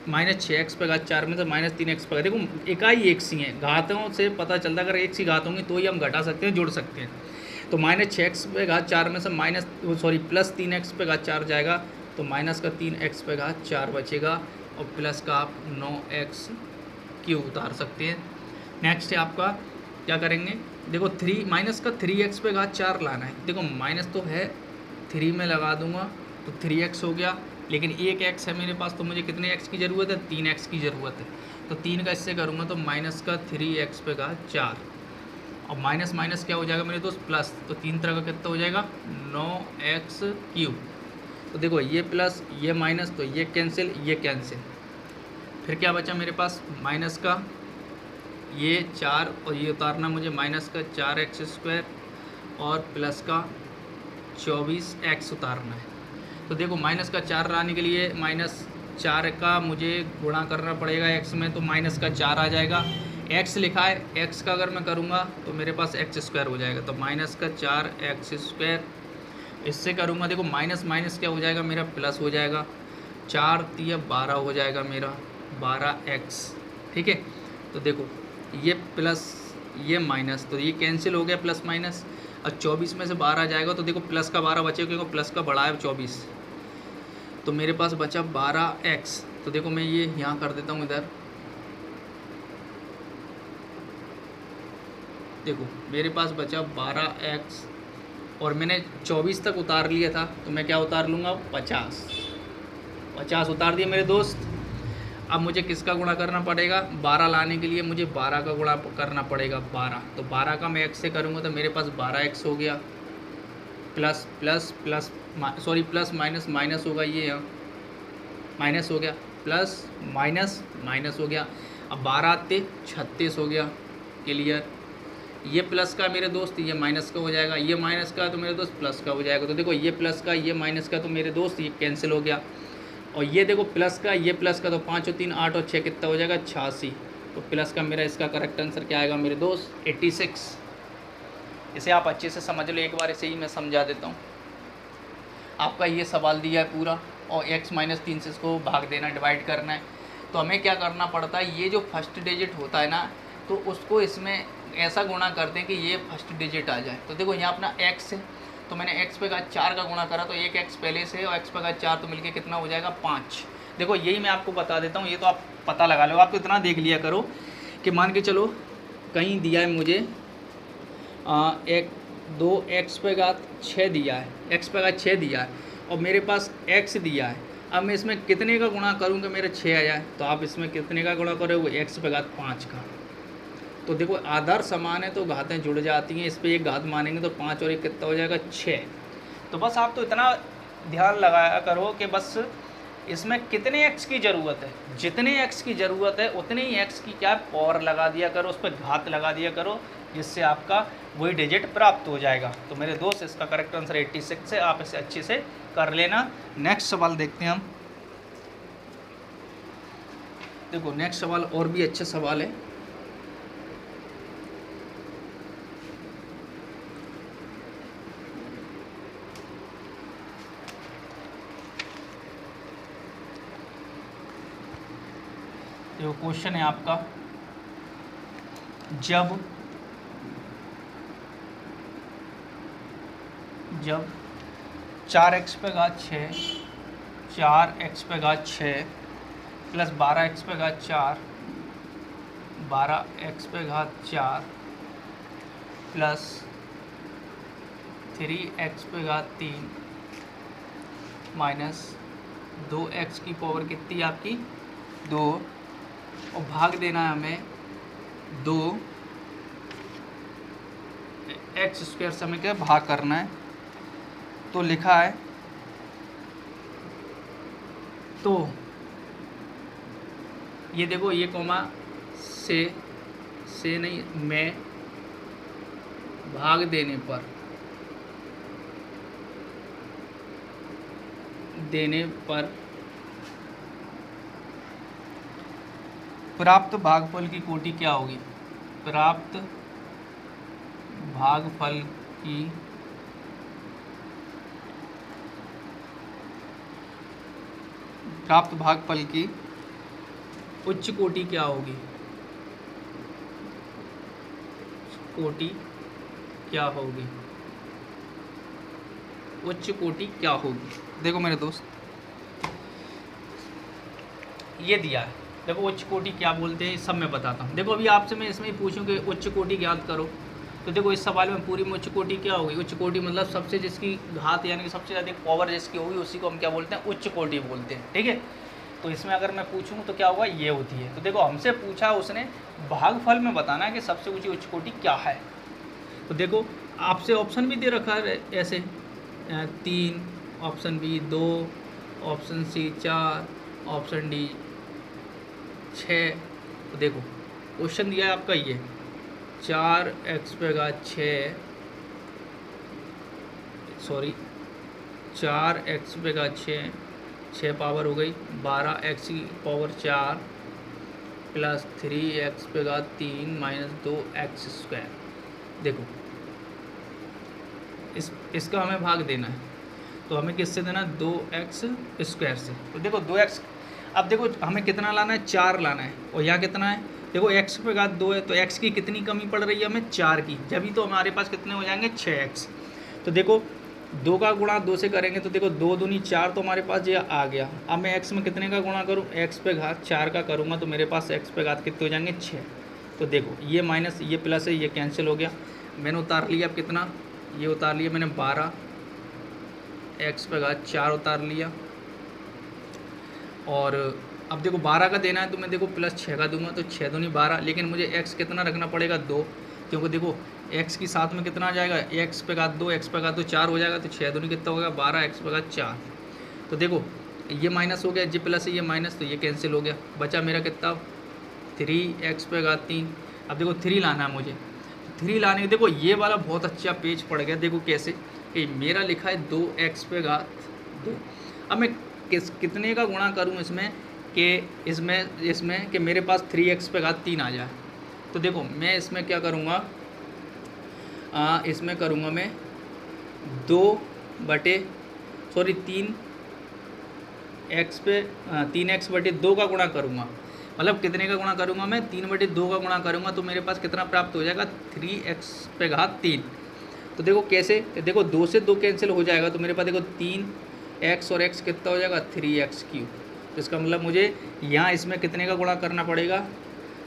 माइनस 6x पे घात 4 में से माइनस 3x पे। देखो इकाई एक सी है, घातों से पता चलता है अगर एक सी घात होंगी तो ही हम घटा सकते हैं, जोड़ सकते हैं। तो माइनस 6x पे घात 4 में से प्लस 3x पे घात 4 जाएगा, तो माइनस का 3x पे घात 4 बचेगा और प्लस का आप 9x क्यूब उतार सकते हैं। नेक्स्ट है आपका क्या करेंगे, देखो माइनस का 3x पे घात 4 लाना है। देखो माइनस तो है, 3 में लगा दूंगा तो 3x हो गया, लेकिन एक x है मेरे पास, तो मुझे कितने x की ज़रूरत है, 3x की ज़रूरत है। तो 3 का इससे करूँगा तो माइनस का 3x पे घात 4 और माइनस माइनस क्या हो जाएगा मेरे दोस्त, प्लस, तो 3 तरह का कितना हो जाएगा 9x क्यूब। तो देखो ये प्लस ये माइनस, तो ये कैंसिल, ये कैंसिल, फिर क्या बचा मेरे पास माइनस का ये 4 और ये उतारना मुझे माइनस का 4x² और प्लस का 24x उतारना है। तो देखो माइनस का 4 लाने के लिए माइनस 4 का मुझे गुणा करना पड़ेगा x में, तो माइनस का 4 आ जाएगा। x लिखा है, x का अगर मैं करूँगा तो मेरे पास x² हो जाएगा, तो माइनस का 4x² इससे करूँगा, देखो माइनस माइनस क्या हो जाएगा मेरा, प्लस हो जाएगा, 4 तिया 12 हो जाएगा मेरा 12x। ठीक है, तो देखो ये प्लस ये माइनस, तो ये कैंसिल हो गया प्लस माइनस। और 24 में से 12 जाएगा तो देखो प्लस का 12 बचेगा, क्योंकि प्लस का बड़ा है 24, तो मेरे पास बचा 12x। तो देखो मैं ये यहाँ कर देता हूँ इधर, देखो मेरे पास बचा 12x और मैंने 24 तक उतार लिया था, तो मैं क्या उतार लूँगा, 50 उतार दिए मेरे दोस्त। अब मुझे किसका गुणा करना पड़ेगा, 12 लाने के लिए मुझे 12 का गुणा करना पड़ेगा 12, तो 12 का मैं x से करूँगा तो मेरे पास 12x हो गया, plus plus plus sorry plus minus minus होगा, ये यहाँ माइनस हो गया, प्लस माइनस माइनस हो गया। अब 12 ते 36 हो गया, क्लियर। ये प्लस का मेरे दोस्त ये माइनस का हो जाएगा, ये माइनस का तो मेरे दोस्त प्लस का हो जाएगा। तो देखो ये प्लस का ये माइनस का तो मेरे दोस्त ये कैंसिल हो गया। और ये देखो प्लस का ये प्लस का, तो 5 और 3 8 और 6 कितना हो जाएगा, 86। तो प्लस का मेरा इसका करेक्ट आंसर क्या आएगा मेरे दोस्त, 86। इसे आप अच्छे से समझ लो, एक बार इसे ही मैं समझा देता हूँ। आपका ये सवाल दिया है पूरा, और x माइनस 3 से इसको भाग देना, डिवाइड करना है। तो हमें क्या करना पड़ता है, ये जो फर्स्ट डिजिट होता है ना, तो उसको इसमें ऐसा गुणा करते हैं कि ये फर्स्ट डिजिट आ जाए। तो देखो यहाँ अपना x है, तो मैंने x पे 4 का गुणा करा, तो एक x पहले से और x पे 4 तो मिलके कितना हो जाएगा, 5। देखो यही मैं आपको बता देता हूँ, ये तो आप पता लगा लो। आप तो इतना देख लिया करो कि मान के चलो कहीं दिया है मुझे 2x पे 6 दिया है, x पे 6 दिया है और मेरे पास x दिया है। अब मैं इसमें कितने का गुणा करूँगा मेरा 6 आ जाए, तो आप इसमें कितने का गुणा करोगे, x पे 5 का। तो देखो आधार समान है तो घातें जुड़ जाती हैं, इस पर एक घात मानेंगे तो 5 और 1 कितना हो जाएगा, 6। तो बस आप तो इतना ध्यान लगाया करो कि बस इसमें कितने x की ज़रूरत है, जितने x की ज़रूरत है उतने ही x की क्या पावर लगा दिया करो, उस पर घात लगा दिया करो, जिससे आपका वही डिजिट प्राप्त हो जाएगा। तो मेरे दोस्त इसका करेक्ट आंसर 86 है, आप इसे अच्छे से कर लेना। नेक्स्ट सवाल देखते हैं हम। देखो नेक्स्ट सवाल और भी अच्छा सवाल है। जो क्वेश्चन है आपका, जब 4x पे 6 4x पे 6 प्लस 12x पे 4 12x पे 4 प्लस 3x पे 3 माइनस 2x की पावर कितनी आपकी, 2, और भाग देना है हमें 2 x स्क्वायर से हमें क्या भाग करना है। तो लिखा है, तो ये देखो ये कोमा से नहीं, मैं भाग देने पर प्राप्त भागफल की कोटि क्या होगी, प्राप्त भागफल की उच्च कोटि क्या होगी, कोटि क्या होगी, उच्च कोटि क्या होगी। देखो मेरे दोस्त ये दिया है, देखो उच्च कोटि क्या बोलते हैं सब मैं बताता हूँ। देखो अभी आपसे मैं इसमें पूछूं कि उच्च कोटि ज्ञात करो, तो देखो इस सवाल में पूरी में उच्च कोटि क्या होगी, उच्च कोटि मतलब सबसे जिसकी घात यानी कि सबसे ज़्यादा पावर जिसकी होगी उसी को हम क्या बोलते हैं, उच्च कोटि बोलते हैं। ठीक है, तो इसमें अगर मैं पूछूँ तो क्या होगा, ये होती है। तो देखो हमसे पूछा उसने भागफल में बताना है कि सबसे ऊँची उच्च कोटि क्या है। तो देखो आपसे ऑप्शन भी दे रखा है ऐसे 3, option B 2, option C 4, option D 6। तो देखो क्वेश्चन दिया है आपका ये 4x पे 6 सॉरी 4x पे 6 पावर हो गई 12x की पावर 4 प्लस 3x पे 3 माइनस 2x स्क्वायर। देखो इसका हमें भाग देना है, तो हमें किससे देना, 2x² से। तो देखो 2x, अब देखो हमें कितना लाना है, 4 लाना है, और यहाँ कितना है, देखो x पे घात 2 है, तो x की कितनी कमी पड़ रही है हमें, 4 की, जब ही तो हमारे पास कितने हो जाएंगे, 6x। तो देखो 2 का गुणा 2 से करेंगे तो देखो 2 दूनी 4 तो हमारे पास ये आ गया। अब मैं x में कितने का गुणा करूँ, x पे घात 4 का करूँगा तो मेरे पास x पे घात कितने हो जाएंगे, 6। तो देखो ये माइनस ये प्लस है, ये कैंसिल हो गया, मैंने उतार लिया। अब कितना, ये उतार लिया मैंने 12, x पे घात 4 उतार लिया। और अब देखो 12 का देना है तो मैं देखो +6 का दूंगा, तो 6 दूनी 12, लेकिन मुझे x कितना रखना पड़ेगा, 2, क्योंकि देखो x की साथ में कितना आ जाएगा, x पे घात 2, x पे घात 2 4 हो जाएगा, तो 6 दूनी कितना होगा, 12, x पे घात 4। तो देखो ये माइनस हो गया, ये प्लस है, ये माइनस, तो ये कैंसिल हो गया, बचा मेरा कितना, 3x पे घात 3। अब देखो 3 लाना है मुझे, 3 लाने के देखो ये वाला बहुत अच्छा पेज पड़ गया। देखो कैसे, कि मेरा लिखा है 2x पे घात 2। अब मैं कितने का गुणा करूं इसमें, कि इसमें कि मेरे पास 3x पे घात 3 आ जाए। तो देखो मैं इसमें क्या करूँगा, इसमें करूँगा मैं 3x/2 का गुणा करूँगा, मतलब कितने का गुणा करूँगा मैं, 3/2 का गुणा करूँगा, तो मेरे पास कितना प्राप्त हो जाएगा, 3x पे घात 3। तो देखो कैसे, देखो 2 से 2 कैंसिल हो जाएगा, तो मेरे पास देखो 3x और x कितना हो जाएगा, 3x3। तो इसका मतलब मुझे यहाँ इसमें कितने का गुणा करना पड़ेगा,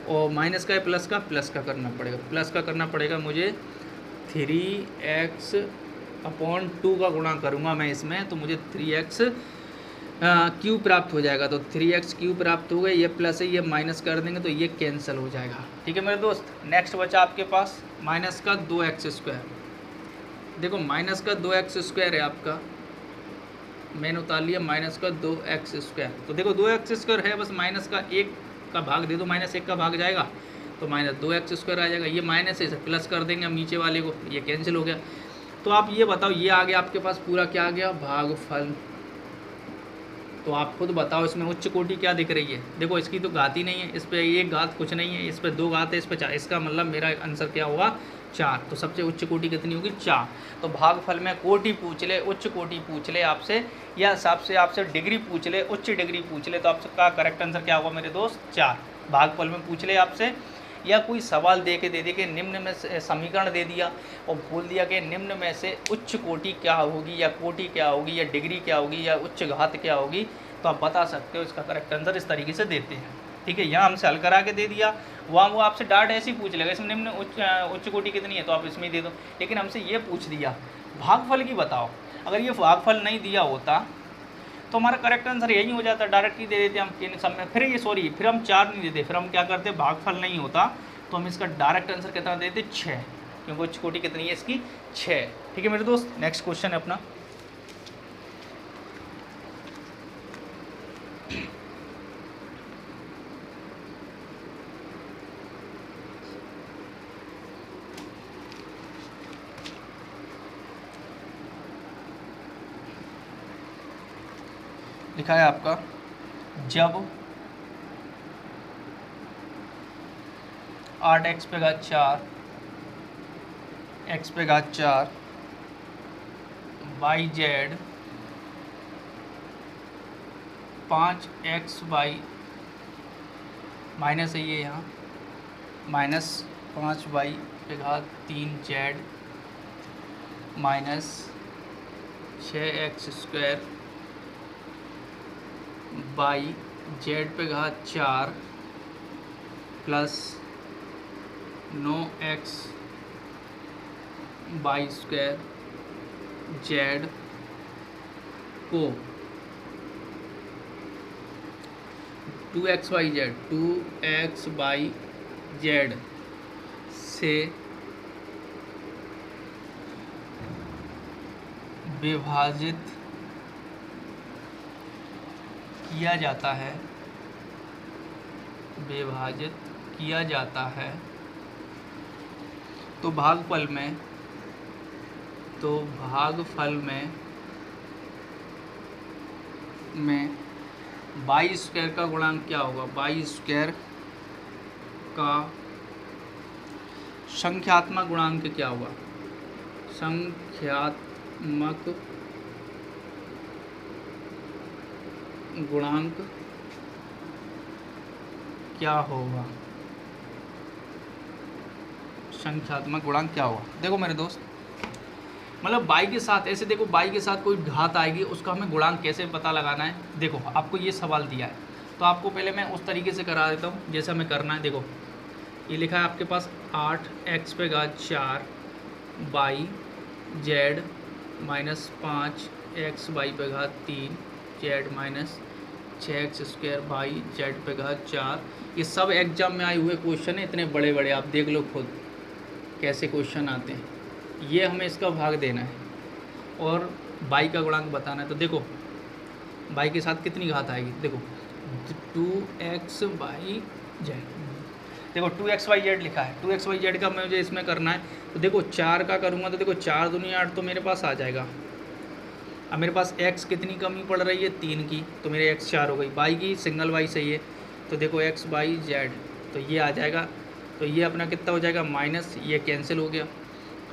और माइनस का है प्लस का करना पड़ेगा, प्लस का करना पड़ेगा मुझे, 3x/2 का गुणा करूँगा मैं इसमें, तो मुझे 3x³ प्राप्त हो जाएगा। तो 3x³ प्राप्त हो गए, ये प्लस है ये माइनस कर देंगे तो ये कैंसिल हो जाएगा। ठीक है मेरे दोस्त, नेक्स्ट बचा आपके पास माइनस का 2x²। देखो माइनस का 2x² है आपका, मैंने उतार लिया माइनस का 2x²। तो देखो 2x² है, बस माइनस का 1 का भाग दे दो, -1 का भाग जाएगा तो -2x² आ जाएगा। ये माइनस है, इसे प्लस कर देंगे हम नीचे वाले को, ये कैंसिल हो गया। तो आप ये बताओ, ये आ गया आपके पास पूरा क्या आ गया, भागफल। तो आप खुद बताओ इसमें उच्च कोटि क्या दिख रही है। देखो इसकी तो घात ही नहीं है, इस पर 1 घात कुछ नहीं है, इस पर 2 घात है, इस पर 4, इसका मतलब मेरा आंसर क्या हुआ, 4। तो सबसे उच्च कोटि कितनी होगी, 4। तो भागफल में कोटि पूछ ले, उच्च कोटि पूछ ले आपसे, या आपसे डिग्री पूछ ले, उच्च डिग्री पूछ ले, तो आपका करेक्ट आंसर क्या होगा मेरे दोस्त, 4। भागफल में पूछ ले आपसे, या कोई सवाल दे दे के निम्न में से समीकरण दे दिया और बोल दिया कि निम्न में से उच्च कोटि क्या होगी, या कोटि क्या होगी, या डिग्री क्या होगी, या उच्च घात क्या होगी, तो आप बता सकते हो। इसका करेक्ट आंसर इस तरीके से देते हैं। ठीक है, यहाँ हमसे हल करा के दे दिया, वहाँ वो आपसे डायरेक्ट ऐसे ही पूछ लेगा, इसमें निम्न उच्च कोटि कितनी है, तो आप इसमें ही दे दो। लेकिन हमसे ये पूछ दिया भागफल की बताओ, अगर ये भागफल नहीं दिया होता तो हमारा करेक्ट आंसर यही हो जाता, डायरेक्ट ही दे देते हम इन सब में। फिर हम 4 नहीं देते, फिर हम क्या करते, भागफल नहीं होता तो हम इसका डायरेक्ट आंसर कितना देते, 6, क्योंकि उच्च कोटि कितनी है इसकी, 6। ठीक है मेरे दोस्त, नेक्स्ट क्वेश्चन है अपना। लिखा है आपका, जब 8x पे घात 4, x पे घात 4, yz 5xy माइनस है ये यहाँ, -5y पे घात 3z minus 6x² by z पे घात 4 plus 9x by square z को 2x/z से विभाजित किया जाता है, तो भागफल में बाई स्क्वायर का गुणांक क्या होगा, बाई स्क्वायर का संख्यात्मक गुणांक क्या होगा, संख्यात्मक गुणांक क्या होगा, संख्यात्मक गुणांक क्या होगा। देखो मेरे दोस्त, मतलब बाई के साथ ऐसे, देखो बाई के साथ कोई घात आएगी उसका हमें गुणांक कैसे पता लगाना है। देखो आपको ये सवाल दिया है तो आपको पहले मैं उस तरीके से करा देता हूँ जैसा हमें करना है। देखो ये लिखा है आपके पास 8x पे घात 4 by Z minus 5x by पे घात 3 Z minus 6x square by Z पे घात 4। ये सब एग्जाम में आए हुए क्वेश्चन है, इतने बड़े बड़े, आप देख लो खुद कैसे क्वेश्चन आते हैं। ये हमें इसका भाग देना है और बाई का गुणांक बताना है। तो देखो बाई के साथ कितनी घात आएगी, देखो 2x बाई जेड, देखो 2x बाई जेड लिखा है, 2x बाई जेड का मुझे इसमें करना है। तो देखो 4 का करूँगा तो देखो 4 दूनी 8 तो मेरे पास आ जाएगा। अब मेरे पास x कितनी कमी पड़ रही है 3 की, तो मेरे x 4 हो गई। बाई की सिंगल बाई सही है, तो देखो x बाई जेड, तो ये आ जाएगा। तो ये अपना कितना हो जाएगा माइनस, ये कैंसिल हो गया।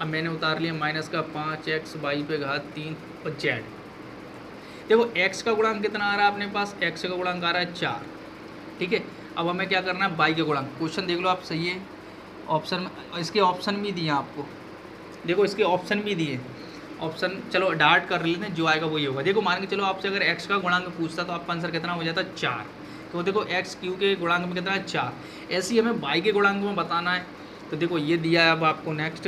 अब मैंने उतार लिया माइनस का 5x बाई पे घात 3 और जेड। देखो x का गुणांक कितना आ रहा है अपने पास, x का गुणांक आ रहा है 4, ठीक है। अब हमें क्या करना है, बाई के गुणांक। क्वेश्चन देख लो आप, सही है, ऑप्शन में इसके ऑप्शन भी दिए आपको, देखो इसके ऑप्शन भी दिए। ऑप्शन चलो डार्ट कर लेते हैं, जो आएगा वही होगा। देखो मान के चलो आपसे अगर x का गुणांक पूछता तो आपका आंसर कितना हो जाता है 4। तो देखो x क्यू के गुणांक में कितना है 4। ऐसे ही हमें बाई के गुणांक में बताना है। तो देखो ये दिया है अब आपको नेक्स्ट,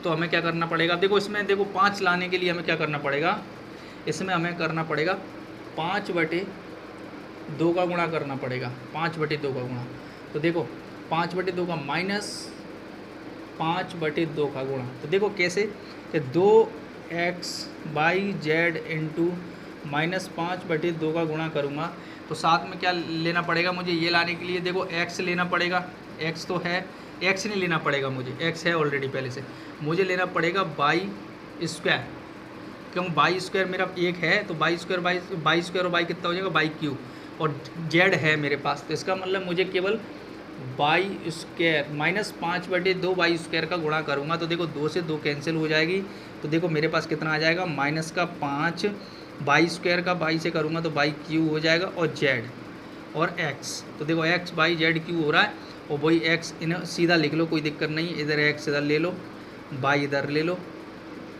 तो हमें क्या करना पड़ेगा। देखो इसमें देखो 5 लाने के लिए हमें क्या करना पड़ेगा, इसमें हमें करना पड़ेगा 5/2 का गुणा करना पड़ेगा, 5/2 का गुणा। तो देखो 5/2 का माइनस 5/2 का गुणा। तो देखो कैसे, 2x by Z into minus 5/2 का गुणा करूँगा तो साथ में क्या लेना पड़ेगा मुझे, ये लाने के लिए देखो x लेना पड़ेगा, x तो है, x नहीं लेना पड़ेगा मुझे, x है ऑलरेडी पहले से, मुझे लेना पड़ेगा बाई स्क्वायर, क्यों बाई स्क्वायर मेरा 1 है, तो बाई स्क्वायर और बाई कितना हो जाएगा बाई क्यू, और जेड है मेरे पास, तो इसका मतलब मुझे केवल by square minus 5/2 by square का गुणा करूँगा। तो देखो 2 से 2 कैंसिल हो जाएगी, तो देखो मेरे पास कितना आ जाएगा माइनस का 5 बाई स्क्वायर का बाई से करूँगा तो बाई क्यू हो जाएगा, और जेड और एक्स। तो देखो एक्स बाई जेड क्यू हो रहा है, और वही एक्स इन्हें सीधा लिख लो, कोई दिक्कत नहीं, इधर एक्स इधर ले लो, बाई इधर ले लो,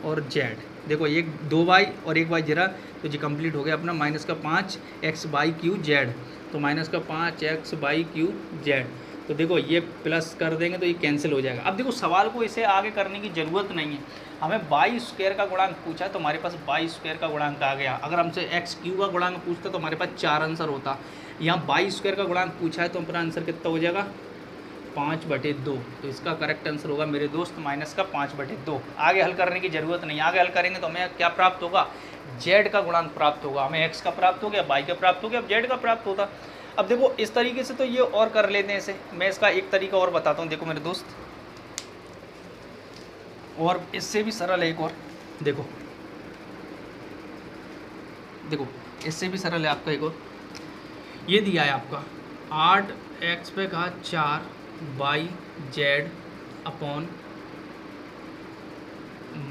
और जेड देखो एक 2 बाई और 1 बाई जरा, तो जी कंप्लीट हो गया अपना माइनस का 5x बाई क्यू जेड। तो माइनस का 5x बाई क्यू जेड, तो देखो ये प्लस कर देंगे तो ये कैंसिल हो जाएगा। अब देखो सवाल को इसे आगे करने की ज़रूरत नहीं है, हमें बाई स्क्वायर का गुणांक पूछा तो हमारे पास बाई स्क्वायर का गुणांक आ गया। अगर हमसे एक्स क्यू का गुणांक पूछता तो हमारे पास 4 आंसर होता। यहाँ बाई स्क्वायर का गुणांक पूछा है तो अपना आंसर कितना हो जाएगा 5/2। तो इसका करेक्ट आंसर होगा मेरे दोस्त माइनस का 5/2। आगे हल करने की ज़रूरत नहीं, आगे हल करेंगे तो हमें क्या प्राप्त होगा, जेड का गुणांक प्राप्त होगा। हमें एक्स का प्राप्त हो गया, बाई का प्राप्त हो गया, अब जेड का प्राप्त होता। अब देखो इस तरीके से तो ये और कर लेते हैं इसे, मैं इसका एक तरीका और बताता हूँ। देखो मेरे दोस्त, और इससे भी सरल है एक और, देखो देखो इससे भी सरल है आपका एक और, ये दिया है आपका 8x पे घात 4 by Z upon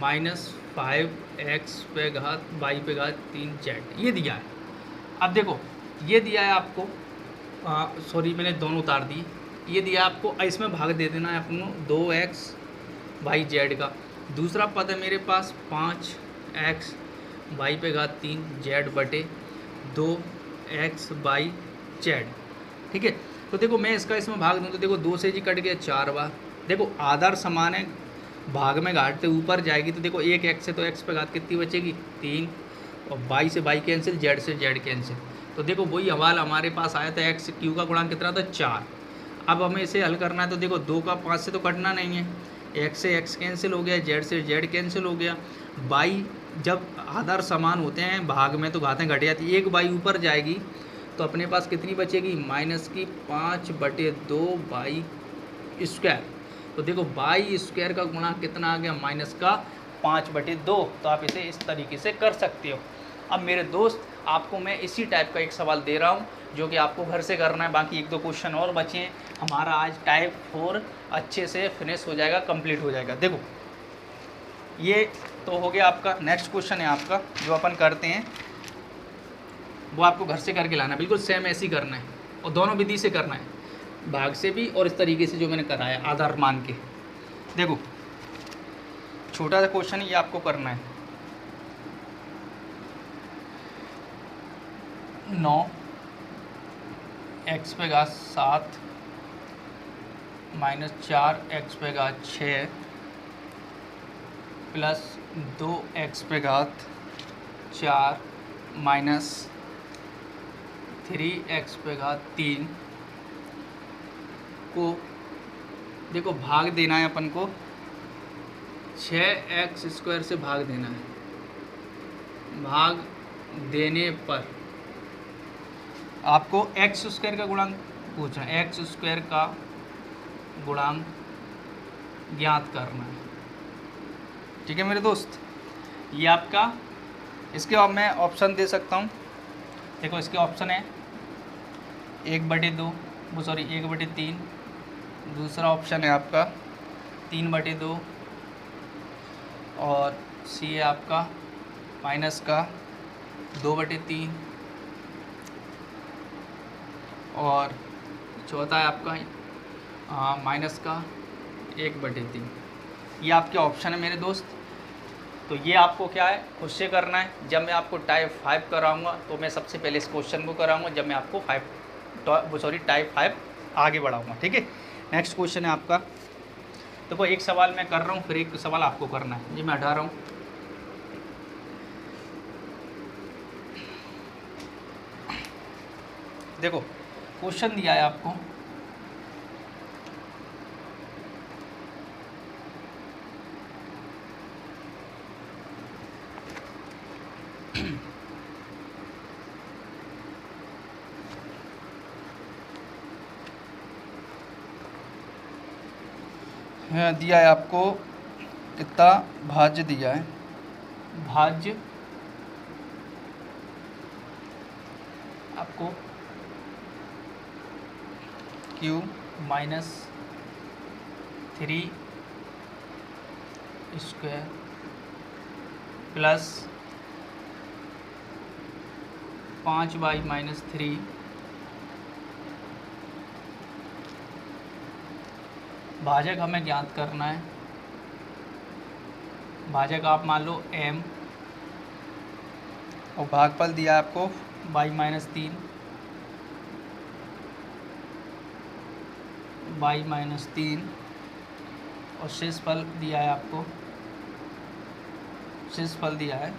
minus 5x पे घात बाई पे घात 3 जेड, ये दिया है। अब देखो ये दिया है आपको, सॉरी मैंने दोनों उतार दिए, ये दिया आपको, इसमें भाग दे देना है अपन 2x बाई जेड का। दूसरा पद है मेरे पास 5x बाई पे घात 3 जेड बटे 2x बाई जेड, ठीक है। तो देखो मैं इसका इसमें भाग दूँ तो देखो 2 से जी कट गया 4 बार, देखो आधार समान है, भाग में घाटते ऊपर जाएगी तो देखो एक x से तो x पे घात कितनी बचेगी 3, और बाई से बाई कैंसिल, जेड से जेड कैंसिल। तो देखो वही हवाला हमारे पास आया था, एक्स क्यू का गुणांक कितना था 4। अब हमें इसे हल करना है तो देखो 2 का 5 से तो कटना नहीं है, एक्स से एक्स कैंसिल हो गया, जेड से जेड कैंसिल हो गया। बाई जब आधार समान होते हैं भाग में तो घातें घट जाती है, एक बाई ऊपर जाएगी तो अपने पास कितनी बचेगी माइनस की 5/2 बाई स्क्वायर। तो देखो बाई स्क्वायर का गुणांक कितना आ गया माइनस का 5/2। तो आप इसे इस तरीके से कर सकते हो। अब मेरे दोस्त आपको मैं इसी टाइप का एक सवाल दे रहा हूँ जो कि आपको घर से करना है, बाकी 1-2 क्वेश्चन और बचे हैं, हमारा आज टाइप 4 अच्छे से फिनिश हो जाएगा, कंप्लीट हो जाएगा। देखो ये तो हो गया आपका, नेक्स्ट क्वेश्चन है आपका जो अपन करते हैं वो आपको घर से करके लाना है, बिल्कुल सेम ऐसे ही करना है और दोनों विधि से करना है, भाग से भी और इस तरीके से जो मैंने कराया आधार मान के। देखो छोटा सा क्वेश्चन ये आपको करना है। 9 x पे घात 7 माइनस 4 x पे घात 6 प्लस 2 x पे घात 4 माइनस 3 x पे घात 3 को देखो भाग देना है अपन को 6x² से भाग देना है। भाग देने पर आपको x² का गुणांक पूछना है, x² का गुणांक ज्ञात करना है। ठीक है मेरे दोस्त, ये आपका, इसके अब मैं ऑप्शन दे सकता हूँ। देखो इसके ऑप्शन है 1/2, वो सॉरी 1/3, दूसरा ऑप्शन है आपका 3/2 और सी है आपका माइनस का 2/3 और चौथा है आपका माइनस का 1/3। ये आपके ऑप्शन है मेरे दोस्त। तो ये आपको क्या है खुद से करना है। जब मैं आपको टाइप 5 कराऊंगा तो मैं सबसे पहले इस क्वेश्चन को कराऊंगा, जब मैं आपको टाइप 5 आगे बढ़ाऊंगा। ठीक है, नेक्स्ट क्वेश्चन है आपका। देखो एक सवाल मैं कर रहा हूँ, फिर एक सवाल आपको करना है। जी मैं हटा रहा हूँ। देखो क्वेश्चन दिया है आपको, दिया है आपको कितना भाज्य दिया है, भाज्य आपको q minus 3 square plus 5y-3 भाजक हमें ज्ञात करना है। भाजक आप मान लो m और भागफल दिया है आपको y-3 y-3 और शेषफल दिया है आपको, शेषफल दिया है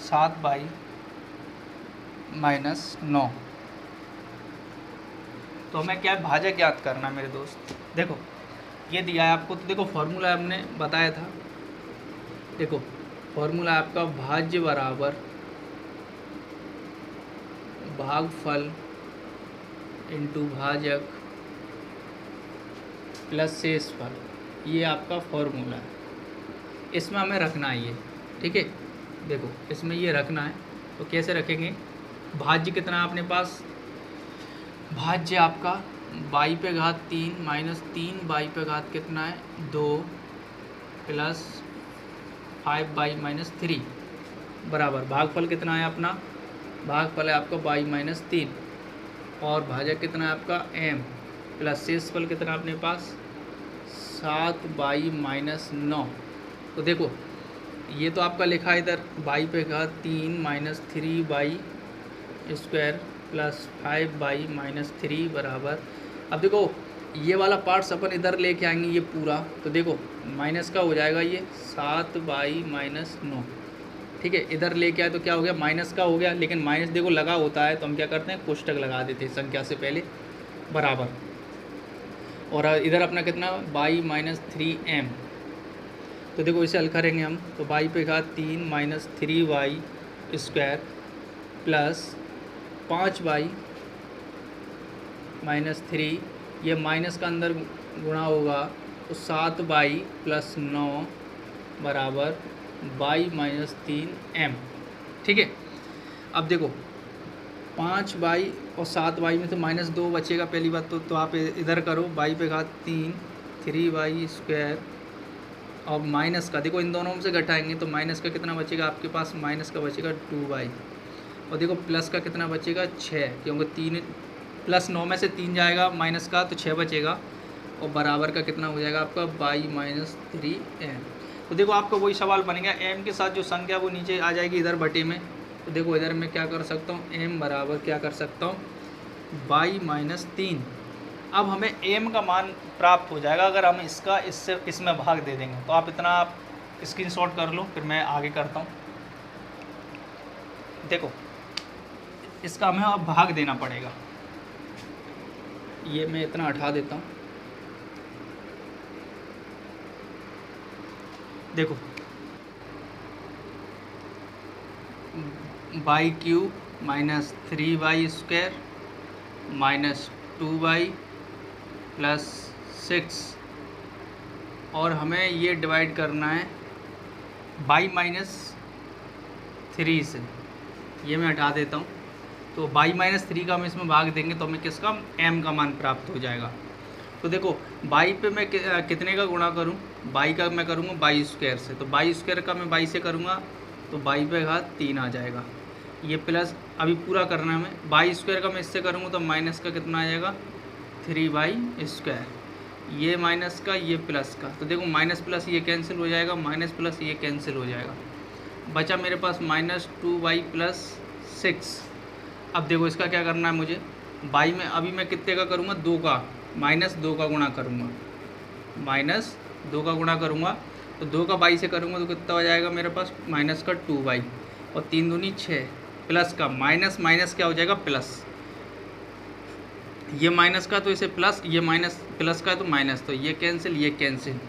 7y-9। तो हमें क्या है भाजक ज्ञात करना है मेरे दोस्त। देखो ये दिया है आपको, तो देखो फॉर्मूला हमने बताया था। देखो फॉर्मूला आपका भाज्य बराबर भागफल इंटू भाजक प्लस शेषफल, ये आपका फॉर्मूला है। इसमें हमें रखना है ये, ठीक है। देखो इसमें ये रखना है, तो कैसे रखेंगे, भाज्य कितना है अपने पास, भाज्य आपका y पे घात 3 माइनस 3y पे घात कितना है 2 प्लस 5y-3 बराबर भागफल कितना है अपना, भागफल है आपका y-3 और भाजक कितना है आपका m प्लस शेषफल कितना है अपने पास 7y-9। तो देखो ये तो आपका लिखा है इधर y पे घात 3 माइनस 3y² प्लस 5y-3 बराबर। अब देखो ये वाला पार्ट्स अपन इधर लेके आएंगे ये पूरा, तो देखो माइनस का हो जाएगा ये 7y-9, ठीक है। इधर लेके आए तो क्या हो गया, माइनस का हो गया, लेकिन माइनस देखो लगा होता है तो हम क्या करते हैं कोष्टक लगा देते हैं संख्या से पहले बराबर। और इधर अपना कितना y-3m, तो देखो इसे हल करेंगे हम, तो y पे घात 3 माइनस 3y² प्लस 5y-3, ये माइनस का अंदर गुणा होगा तो 7y प्लस 9 बराबर y-3m, ठीक है। अब देखो 5y और 7y में तो -2 बचेगा पहली बात तो आप इधर करो y पे घात 3 3y² और माइनस का देखो इन दोनों में से घटाएंगे तो माइनस का कितना बचेगा आपके पास, माइनस का बचेगा 2y और देखो प्लस का कितना बचेगा 6, क्योंकि 3 प्लस 9 में से 3 जाएगा माइनस का, तो 6 बचेगा। और बराबर का कितना हो जाएगा आपका y-3m। तो देखो आपका वही सवाल बनेगा, m के साथ जो संख्या वो नीचे आ जाएगी इधर बटे में। तो देखो इधर मैं क्या कर सकता हूँ, m बराबर क्या कर सकता हूँ y-3। अब हमें m का मान प्राप्त हो जाएगा अगर हम इसका इसमें भाग दे देंगे। तो आप इतना आप स्क्रीनशॉट कर लो, फिर मैं आगे करता हूँ। देखो इसका हमें अब भाग देना पड़ेगा, ये मैं इतना हटा देता हूँ। देखो y³ minus 3y² minus 2y plus 6, और हमें ये डिवाइड करना है y-3 से। ये मैं हटा देता हूँ। तो y-3 का हम इसमें भाग देंगे तो हमें किसका m का मान प्राप्त हो जाएगा। तो देखो y पे मैं कितने का गुणा करूँ, y का मैं करूँगा y² से। तो y² का मैं y से करूँगा तो y पे घात 3 आ जाएगा। ये प्लस अभी पूरा करना है हमें, y² का मैं इससे करूँगा तो माइनस का कितना आ जाएगा 3y²। ये माइनस का ये प्लस का, तो देखो माइनस प्लस ये कैंसिल हो जाएगा, माइनस प्लस ये कैंसिल हो जाएगा। बचा मेरे पास -2y + 6। अब देखो इसका क्या करना है मुझे, y में अभी मैं कितने का करूँगा 2 का, -2 का गुणा करूँगा, -2 का गुणा करूँगा। तो 2 का y से करूँगा तो कितना हो जाएगा मेरे पास माइनस का 2y, और 3 दूनी 6, प्लस का माइनस माइनस क्या हो जाएगा प्लस। ये माइनस का तो इसे प्लस, ये माइनस प्लस का है तो माइनस, तो ये कैंसिल ये कैंसिल।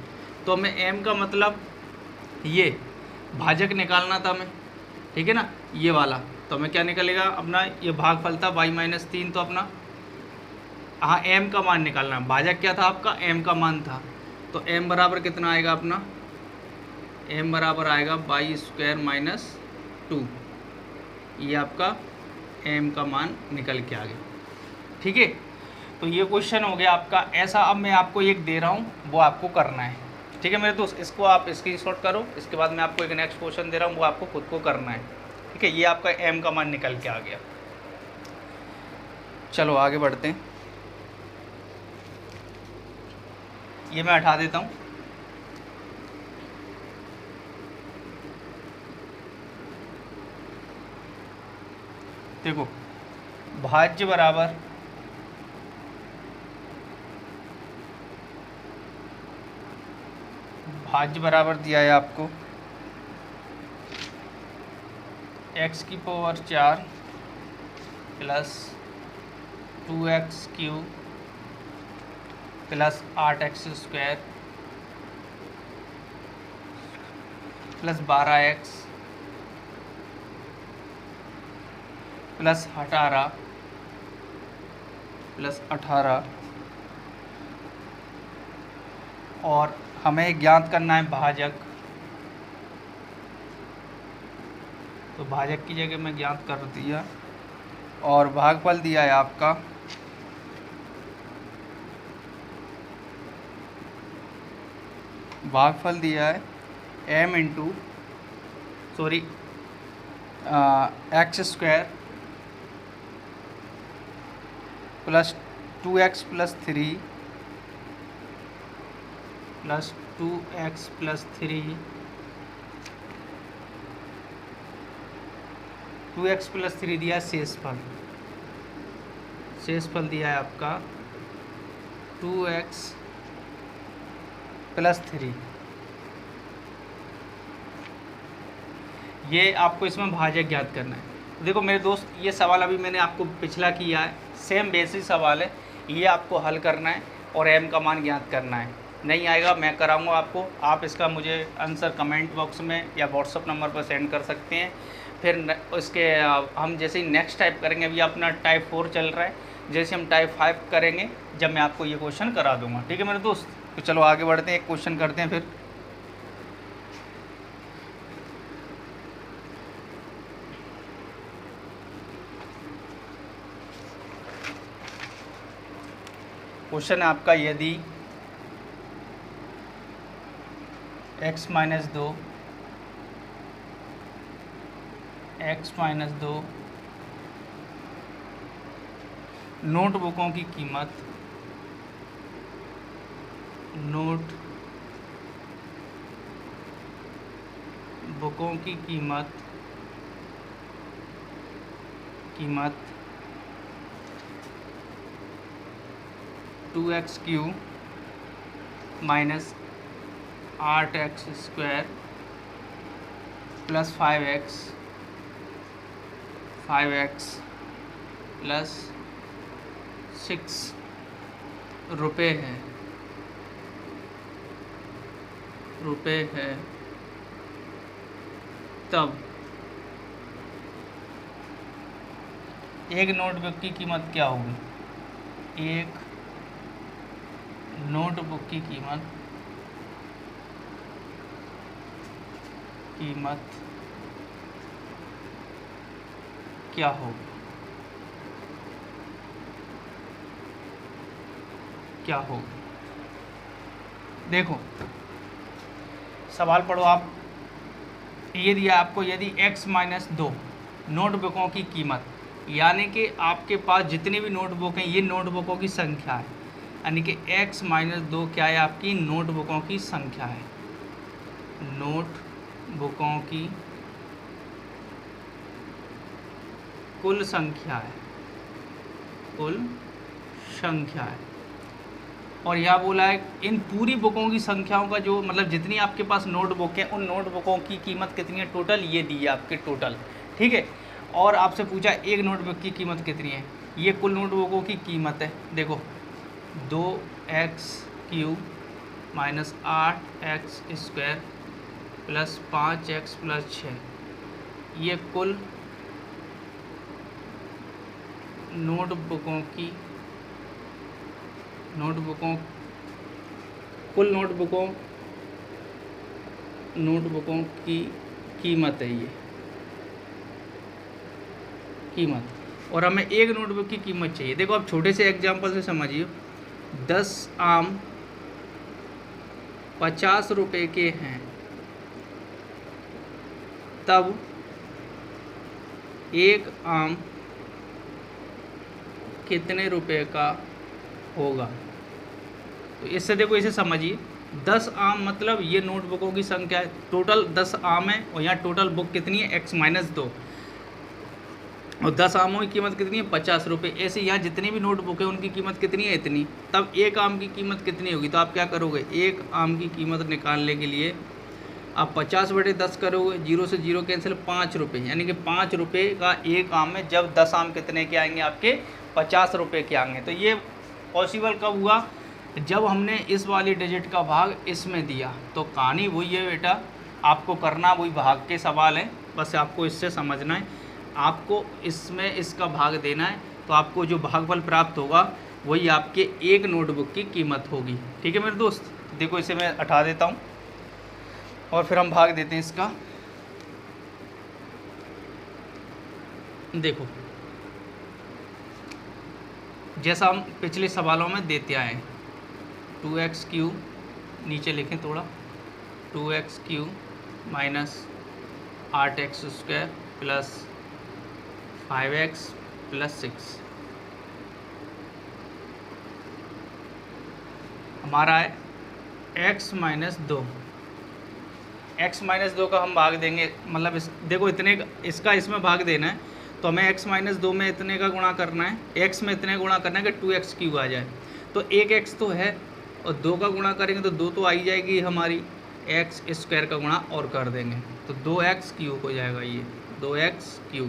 तो हमें m का मतलब ये भाजक निकालना था हमें, ठीक है ना, ये वाला। तो हमें क्या निकलेगा अपना, ये भागफल था y-3, तो अपना हाँ m का मान निकालना है। भाजक क्या था आपका, m का मान था। तो m बराबर कितना आएगा अपना, m बराबर आएगा y² - 2। ये आपका m का मान निकल के आ गया, ठीक है। तो ये क्वेश्चन हो गया आपका ऐसा। अब मैं आपको एक दे रहा हूँ, वो आपको करना है, ठीक है मेरे दोस्त। इसको आप स्क्रीनशॉट करो। इसके बाद मैं आपको एक नेक्स्ट क्वेश्चन दे रहा हूँ, वो आपको खुद को करना है, ठीक है। ये आपका m का मान निकल के आ गया। चलो आगे बढ़ते हैं। ये मैं हटा देता हूँ। देखो भाज्य बराबर दिया है आपको x⁴ plus 2x³ plus 8x² plus 12x plus 18 plus 18, और हमें ज्ञात करना है भाजक। तो भाजक की जगह मैं ज्ञात कर दिया, और भागफल दिया है आपका m into x² plus 2x plus 3 plus 2x plus 3, 2x plus 3 दिया शेषफल दिया है आपका 2x प्लस 3। ये आपको इसमें भाजक ज्ञात करना है। देखो मेरे दोस्त, ये सवाल अभी मैंने आपको पिछला किया है, सेम बेसिक सवाल है। ये आपको हल करना है और m का मान ज्ञात करना है। नहीं आएगा मैं कराऊंगा आपको, आप इसका मुझे आंसर कमेंट बॉक्स में या व्हाट्सअप नंबर पर सेंड कर सकते हैं। फिर उसके हम जैसे ही नेक्स्ट टाइप करेंगे, अभी अपना टाइप 4 चल रहा है, जैसे हम टाइप 5 करेंगे जब मैं आपको ये क्वेश्चन करा दूंगा, ठीक है मेरे दोस्त। तो चलो आगे बढ़ते हैं, एक क्वेश्चन करते हैं। फिर क्वेश्चन है आपका, यदि x-2 नोटबुकों की कीमत, नोटबुकों की कीमत 2x³ minus 8x² plus 5x plus 6 रुपये है, तब एक नोटबुक की कीमत क्या होगी? एक नोटबुक की कीमत क्या होगी? देखो सवाल पढ़ो आप। ये दिया आपको, यदि x-2 नोटबुकों की कीमत, यानी कि आपके पास जितनी भी नोटबुक हैं ये नोटबुकों की संख्या है, यानी कि x-2 क्या है? आपकी नोटबुकों की संख्या है, नोटबुकों की कुल संख्या है। और यह बोला है इन पूरी बुकों की संख्याओं का जो मतलब जितनी आपके पास नोटबुक है उन नोटबुकों की कीमत कितनी है टोटल, ये दी है आपके टोटल, ठीक है। और आपसे पूछा एक नोटबुक की कीमत कितनी है, ये कुल नोटबुकों की कीमत है। देखो 2x³ minus 8x² plus 5x plus 6, ये कुल नोटबुकों की कीमत है, ये कीमत। और हमें एक नोटबुक की कीमत चाहिए। देखो आप छोटे से एग्जांपल से समझिए, 10 आम 50 रुपए के हैं, तब एक आम कितने रुपए का होगा? तो इससे देखो इसे समझिए, 10 आम मतलब ये नोटबुकों की संख्या है, टोटल 10 आम है और यहाँ टोटल बुक कितनी है x-2, और 10 आमों की कीमत कितनी है 50 रुपये। ऐसे यहाँ जितनी भी नोटबुक है उनकी कीमत कितनी है इतनी, तब एक आम की कीमत कितनी होगी? तो आप क्या करोगे, एक आम की कीमत निकालने के लिए आप 50/10 करोगे, 0 से 0 कैंसिल, 5 रुपये, यानी कि 5 रुपये का एक आम में जब 10 आम कितने के आएंगे आपके 50 रुपये के आएंगे। तो ये पॉसिबल कब हुआ? जब हमने इस वाली डिजिट का भाग इसमें दिया। तो कहानी वही है बेटा, आपको करना वही भाग के सवाल हैं, बस आपको इससे समझना है, आपको इसमें इसका भाग देना है, तो आपको जो भागफल प्राप्त होगा वही आपके एक नोटबुक की कीमत होगी। ठीक है मेरे दोस्त, देखो इसे मैं हटा देता हूँ और फिर हम भाग देते हैं इसका। देखो जैसा हम पिछले सवालों में देते आए, 2x³ नीचे लिखें थोड़ा, 2x³ minus 8x² plus 5x plus 6 हमारा है x-2। x-2 का हम भाग देंगे, मतलब देखो इतने इसका इसमें भाग देना है, तो हमें x-2 में इतने का गुणा करना है, x में इतने गुणा करना है कि 2x³ आ जाए। तो एक x तो है और 2 का गुणा करेंगे तो 2 तो आ ही जाएगी हमारी, x² का गुणा और कर देंगे तो 2x³ हो जाएगा, ये 2x³,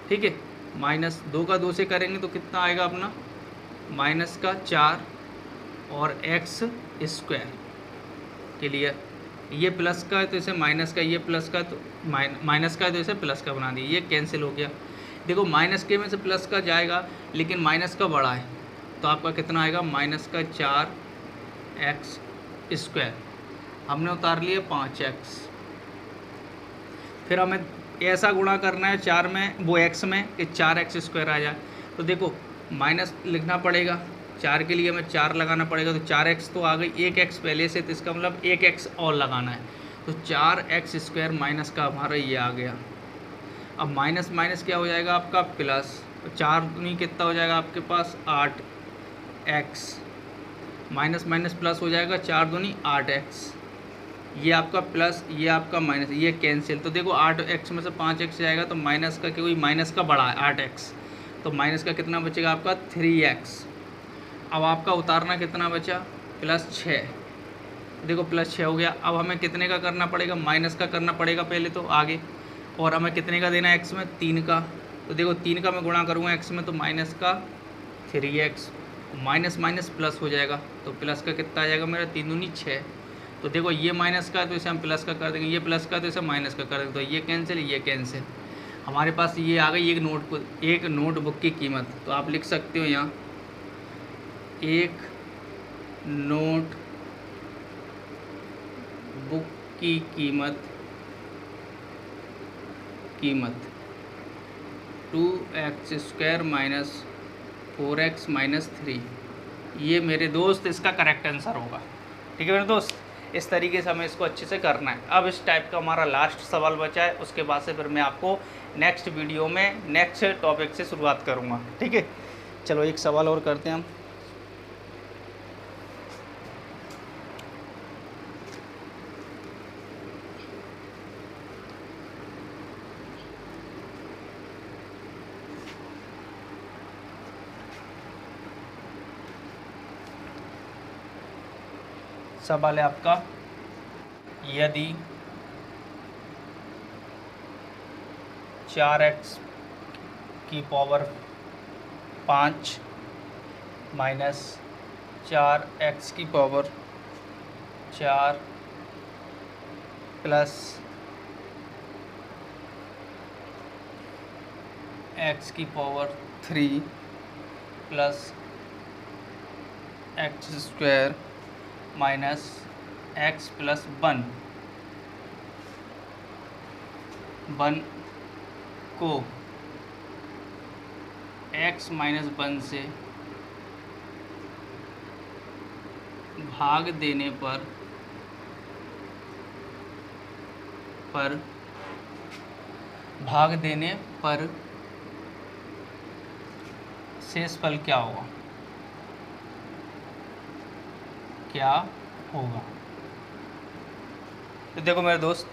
ठीक है। माइनस 2 का 2 से करेंगे तो कितना आएगा अपना, -4 और x² के लिए ये प्लस का है तो इसे माइनस का, ये प्लस का तो माइनस का है तो इसे प्लस का बना दिए, ये कैंसिल हो गया। देखो माइनस के में से प्लस का जाएगा लेकिन माइनस का बड़ा है, तो आपका कितना आएगा, -4x²। हमने उतार लिए 5x। फिर हमें ऐसा गुणा करना है 4 में, वो x में, कि 4x² आ जाए। तो देखो माइनस लिखना पड़ेगा, 4 के लिए हमें 4 लगाना पड़ेगा, तो 4x तो आ गई, एक x पहले से, तो इसका मतलब एक x और लगाना है, तो 4x² माइनस का हमारा ये आ गया। अब माइनस माइनस क्या हो जाएगा आपका प्लस, 4 दूनी कितना हो जाएगा आपके पास 8x, माइनस माइनस प्लस हो जाएगा, 4 दूनी 8x, ये आपका प्लस, ये आपका माइनस, ये कैंसिल। तो देखो 8x में से 5x जाएगा तो माइनस का, क्योंकि माइनस का बड़ा है 8x, तो माइनस का कितना बचेगा आपका 3x। अब आपका उतारना कितना बचा +6, देखो +6 हो गया। अब हमें कितने का करना पड़ेगा, माइनस का करना पड़ेगा पहले तो आगे, और हमें कितने का देना है x में 3 का। तो देखो 3 का मैं गुणा करूँगा x में तो माइनस का 3x, माइनस माइनस प्लस हो जाएगा, तो प्लस का कितना आ जाएगा मेरा 3 दूनी 6। तो देखो ये माइनस का है तो इसे हम प्लस का कर देंगे, ये प्लस का है तो इसे माइनस का कर देंगे, तो ये कैंसिल, ये कैंसिल। हमारे पास ये आ गई एक नोटबुक की कीमत। तो आप लिख सकते हो यहाँ एक नोटबुक की कीमत 2x² - 4x - 3। ये मेरे दोस्त इसका करेक्ट आंसर होगा। ठीक है मेरे दोस्त, इस तरीके से हमें इसको अच्छे से करना है। अब इस टाइप का हमारा लास्ट सवाल बचा है, उसके बाद से फिर मैं आपको नेक्स्ट वीडियो में नेक्स्ट टॉपिक से शुरुआत करूँगा। ठीक है, चलो एक सवाल और करते हैं हम। सवाल है आपका, यदि 4x की पावर 5 माइनस 4x की पावर 4 प्लस x की power 3 plus x² minus x plus 1 को x माइनस 1 से भाग देने पर शेषफल क्या होगा, क्या होगा। तो देखो मेरे दोस्त,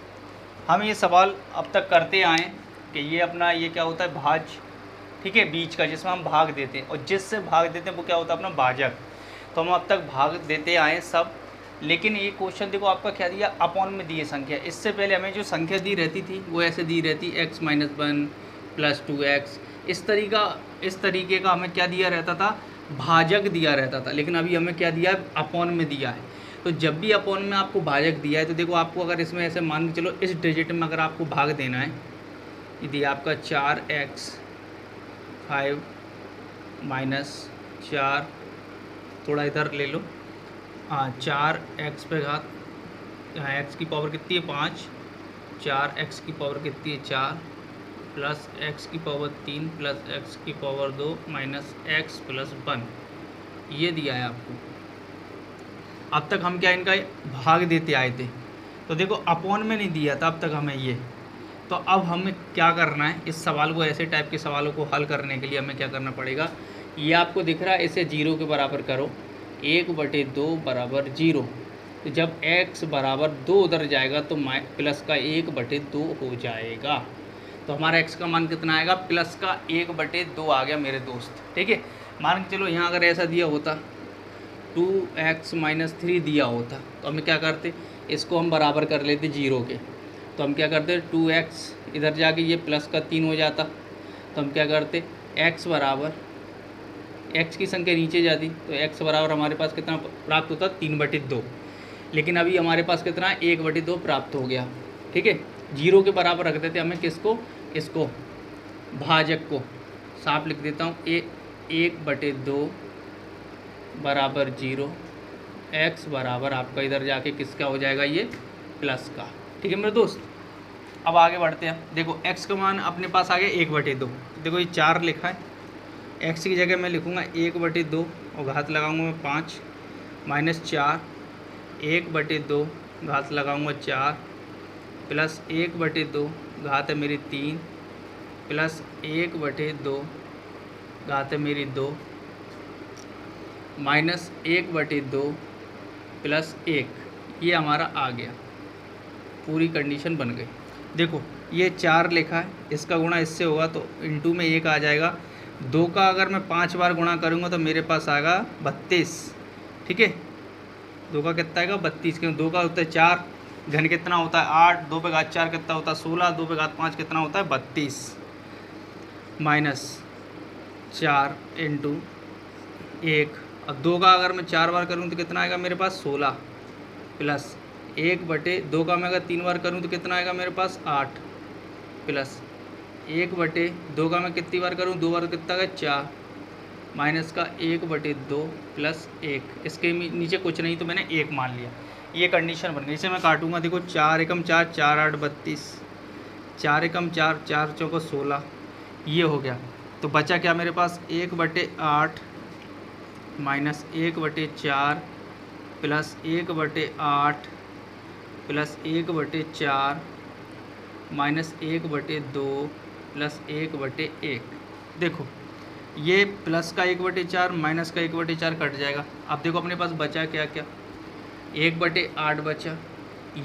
हम ये सवाल अब तक करते आए कि ये अपना ये क्या होता है भाज, ठीक है, बीच का जिसमें हम भाग देते हैं, और जिससे भाग देते हैं वो क्या होता है अपना भाजक। तो हम अब तक भाग देते आए सब, लेकिन ये क्वेश्चन देखो आपका क्या दिया, अपॉन में दिए संख्या। इससे पहले हमें जो संख्या दी रहती थी वो ऐसे दी रहती x - 1 + 2x, इस तरीके का हमें क्या दिया रहता था, भाजक दिया रहता था। लेकिन अभी हमें क्या दिया है, अपॉन में दिया है। तो जब भी अपॉन में आपको भाजक दिया है तो देखो आपको अगर इसमें ऐसे मान के चलो इस डिजिट में अगर आपको भाग देना है, यदि आपका 4x 5 - 4, थोड़ा इधर ले लो, हाँ 4x पे घात, यहाँ x की पावर कितनी है 5, 4x की पावर कितनी है 4, प्लस x की पावर 3 प्लस x की पावर 2 माइनस x प्लस 1, ये दिया है आपको। अब तक हम क्या इनका भाग देते आए थे, तो देखो अपॉन में नहीं दिया था अब तक हमें ये। तो अब हमें क्या करना है, इस सवाल को, ऐसे टाइप के सवालों को हल करने के लिए हमें क्या करना पड़ेगा, ये आपको दिख रहा है, इसे 0 के बराबर करो, 1/2 बराबर 0। तो जब x बराबर 2 उधर जाएगा तो प्लस का 1/2 हो जाएगा। तो हमारा x का मान कितना आएगा, प्लस का 1/2 आ गया मेरे दोस्त। ठीक है, मान के चलो यहाँ अगर ऐसा दिया होता 2x - 3 दिया होता तो हम क्या करते, इसको हम बराबर कर लेते 0 के। तो हम क्या करते, 2x इधर जाके ये प्लस का 3 हो जाता। तो हम क्या करते, x बराबर, x की संख्या नीचे जाती तो x बराबर हमारे पास कितना प्राप्त होता, 3/2। लेकिन अभी हमारे पास कितना है, 1/2 प्राप्त हो गया। ठीक है, 0 के बराबर रख देते हमें किसको, इसको भाजक को, साफ लिख देता हूँ, 1/2 बराबर 0, x बराबर आपका इधर जाके किसका हो जाएगा, ये प्लस का। ठीक है मेरे दोस्त, अब आगे बढ़ते हैं। देखो x का मान अपने पास आ गया 1/2। देखो ये 4 लिखा है, x की जगह मैं लिखूँगा 1/2 और घात लगाऊंगा मैं 5 माइनस 4, 1/2 घात लगाऊंगा 4 प्लस 1/2 घात है मेरी 3 प्लस 1/2 घात है मेरी 2 माइनस 1/2 प्लस 1, ये हमारा आ गया, पूरी कंडीशन बन गई। देखो ये 4 लिखा है, इसका गुणा इससे होगा तो इंटू में 1 आ जाएगा। 2 का अगर मैं 5 बार गुणा करूँगा तो मेरे पास आएगा 32, ठीक है। 2 का कितना आएगा 32, क्योंकि 2 का होता है 4, घन कितना होता है 8, 2 पे घात 4 कितना होता है 16, 2 पे घात 5 कितना होता है 32, माइनस 4 इंटू 1। अब 2 का अगर मैं 4 बार करूँ तो कितना आएगा मेरे पास 16, प्लस 1/2 का मैं अगर 3 बार करूँ तो कितना आएगा मेरे पास 8, प्लस 1/2 का मैं कितनी बार करूँ 2 बार कितना आएगा 4, माइनस का 1/2 प्लस 1, इसके नीचे कुछ नहीं तो मैंने 1 मान लिया। ये कंडीशन बन गई। इसे मैं काटूंगा, देखो 4 एकम 4, 4 8 32, 4 एकम 4, 4 चौको 16, ये हो गया। तो बचा क्या मेरे पास 1/8 minus 1/4 plus 1/8 plus 1/4 minus 1/2 plus 1/1। देखो ये प्लस का 1/4 माइनस का 1/4 कट जाएगा। अब देखो अपने पास बचा क्या क्या 1/8 बचा।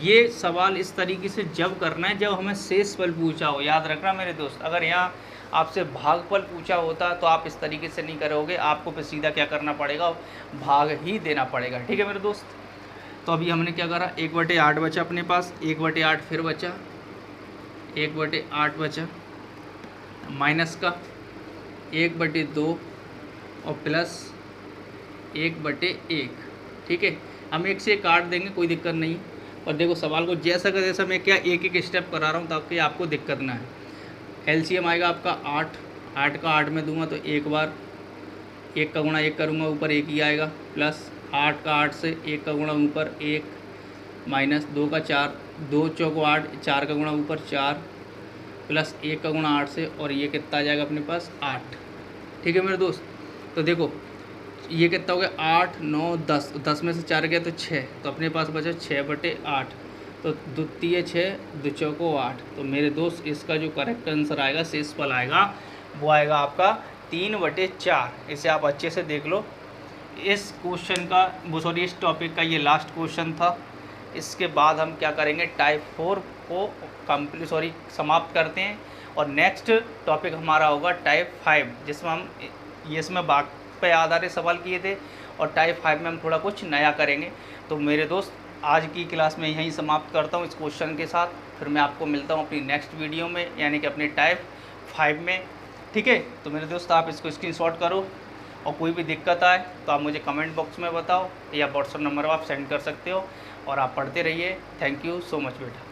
ये सवाल इस तरीके से जब करना है जब हमें शेषफल पूछा हो, याद रखना मेरे दोस्त। अगर यहाँ आपसे भागफल पूछा होता तो आप इस तरीके से नहीं करोगे, आपको फिर सीधा क्या करना पड़ेगा, भाग ही देना पड़ेगा, ठीक है मेरे दोस्त। तो अभी हमने क्या करा 1/8 बचा अपने पास, 1/8 फिर बचा, 1/8 बचा, माइनस का 1/2 और प्लस 1/1, ठीक है। हम 1 से काट देंगे, कोई दिक्कत नहीं। और देखो सवाल को जैसा का जैसा मैं क्या एक स्टेप करा रहा हूँ ताकि आपको दिक्कत ना है। एलसीएम आएगा आपका 8, 8 का 8 में दूंगा तो एक बार 1 का गुणा 1 करूँगा ऊपर 1 ही आएगा, प्लस 8 का 8 से 1 का गुणा ऊपर 1, माइनस 2 का 4, 2 चौको 8, 4 का गुणा ऊपर 4, प्लस 1 का गुणा 8 से, और ये कितना आ जाएगा अपने पास 8, ठीक है मेरे दोस्त। तो देखो ये कितना हो गया 8 9 10, 10 में से 4 गया तो 6, तो अपने पास बचा 6/8, तो द्वितीय 6, 2 चौको 8। तो मेरे दोस्त इसका जो करेक्ट आंसर आएगा, शेषफल आएगा, वो आएगा आपका 3/4। इसे आप अच्छे से देख लो। इस क्वेश्चन का वो सॉरी इस टॉपिक का ये लास्ट क्वेश्चन था। इसके बाद हम क्या करेंगे टाइप 4 को समाप्त करते हैं, और नेक्स्ट टॉपिक हमारा होगा टाइप 5, जिसमें हम इसमें बाग पे आधारित सवाल किए थे, और टाइप 5 में हम थोड़ा कुछ नया करेंगे। तो मेरे दोस्त आज की क्लास में यहीं समाप्त करता हूँ इस क्वेश्चन के साथ। फिर मैं आपको मिलता हूँ अपनी नेक्स्ट वीडियो में, यानी कि अपने टाइप 5 में, ठीक है। तो मेरे दोस्त आप इसको स्क्रीनशॉट करो, और कोई भी दिक्कत आए तो आप मुझे कमेंट बॉक्स में बताओ, या व्हाट्सएप नंबर आप सेंड कर सकते हो, और आप पढ़ते रहिए। थैंक यू सो मच बेटा।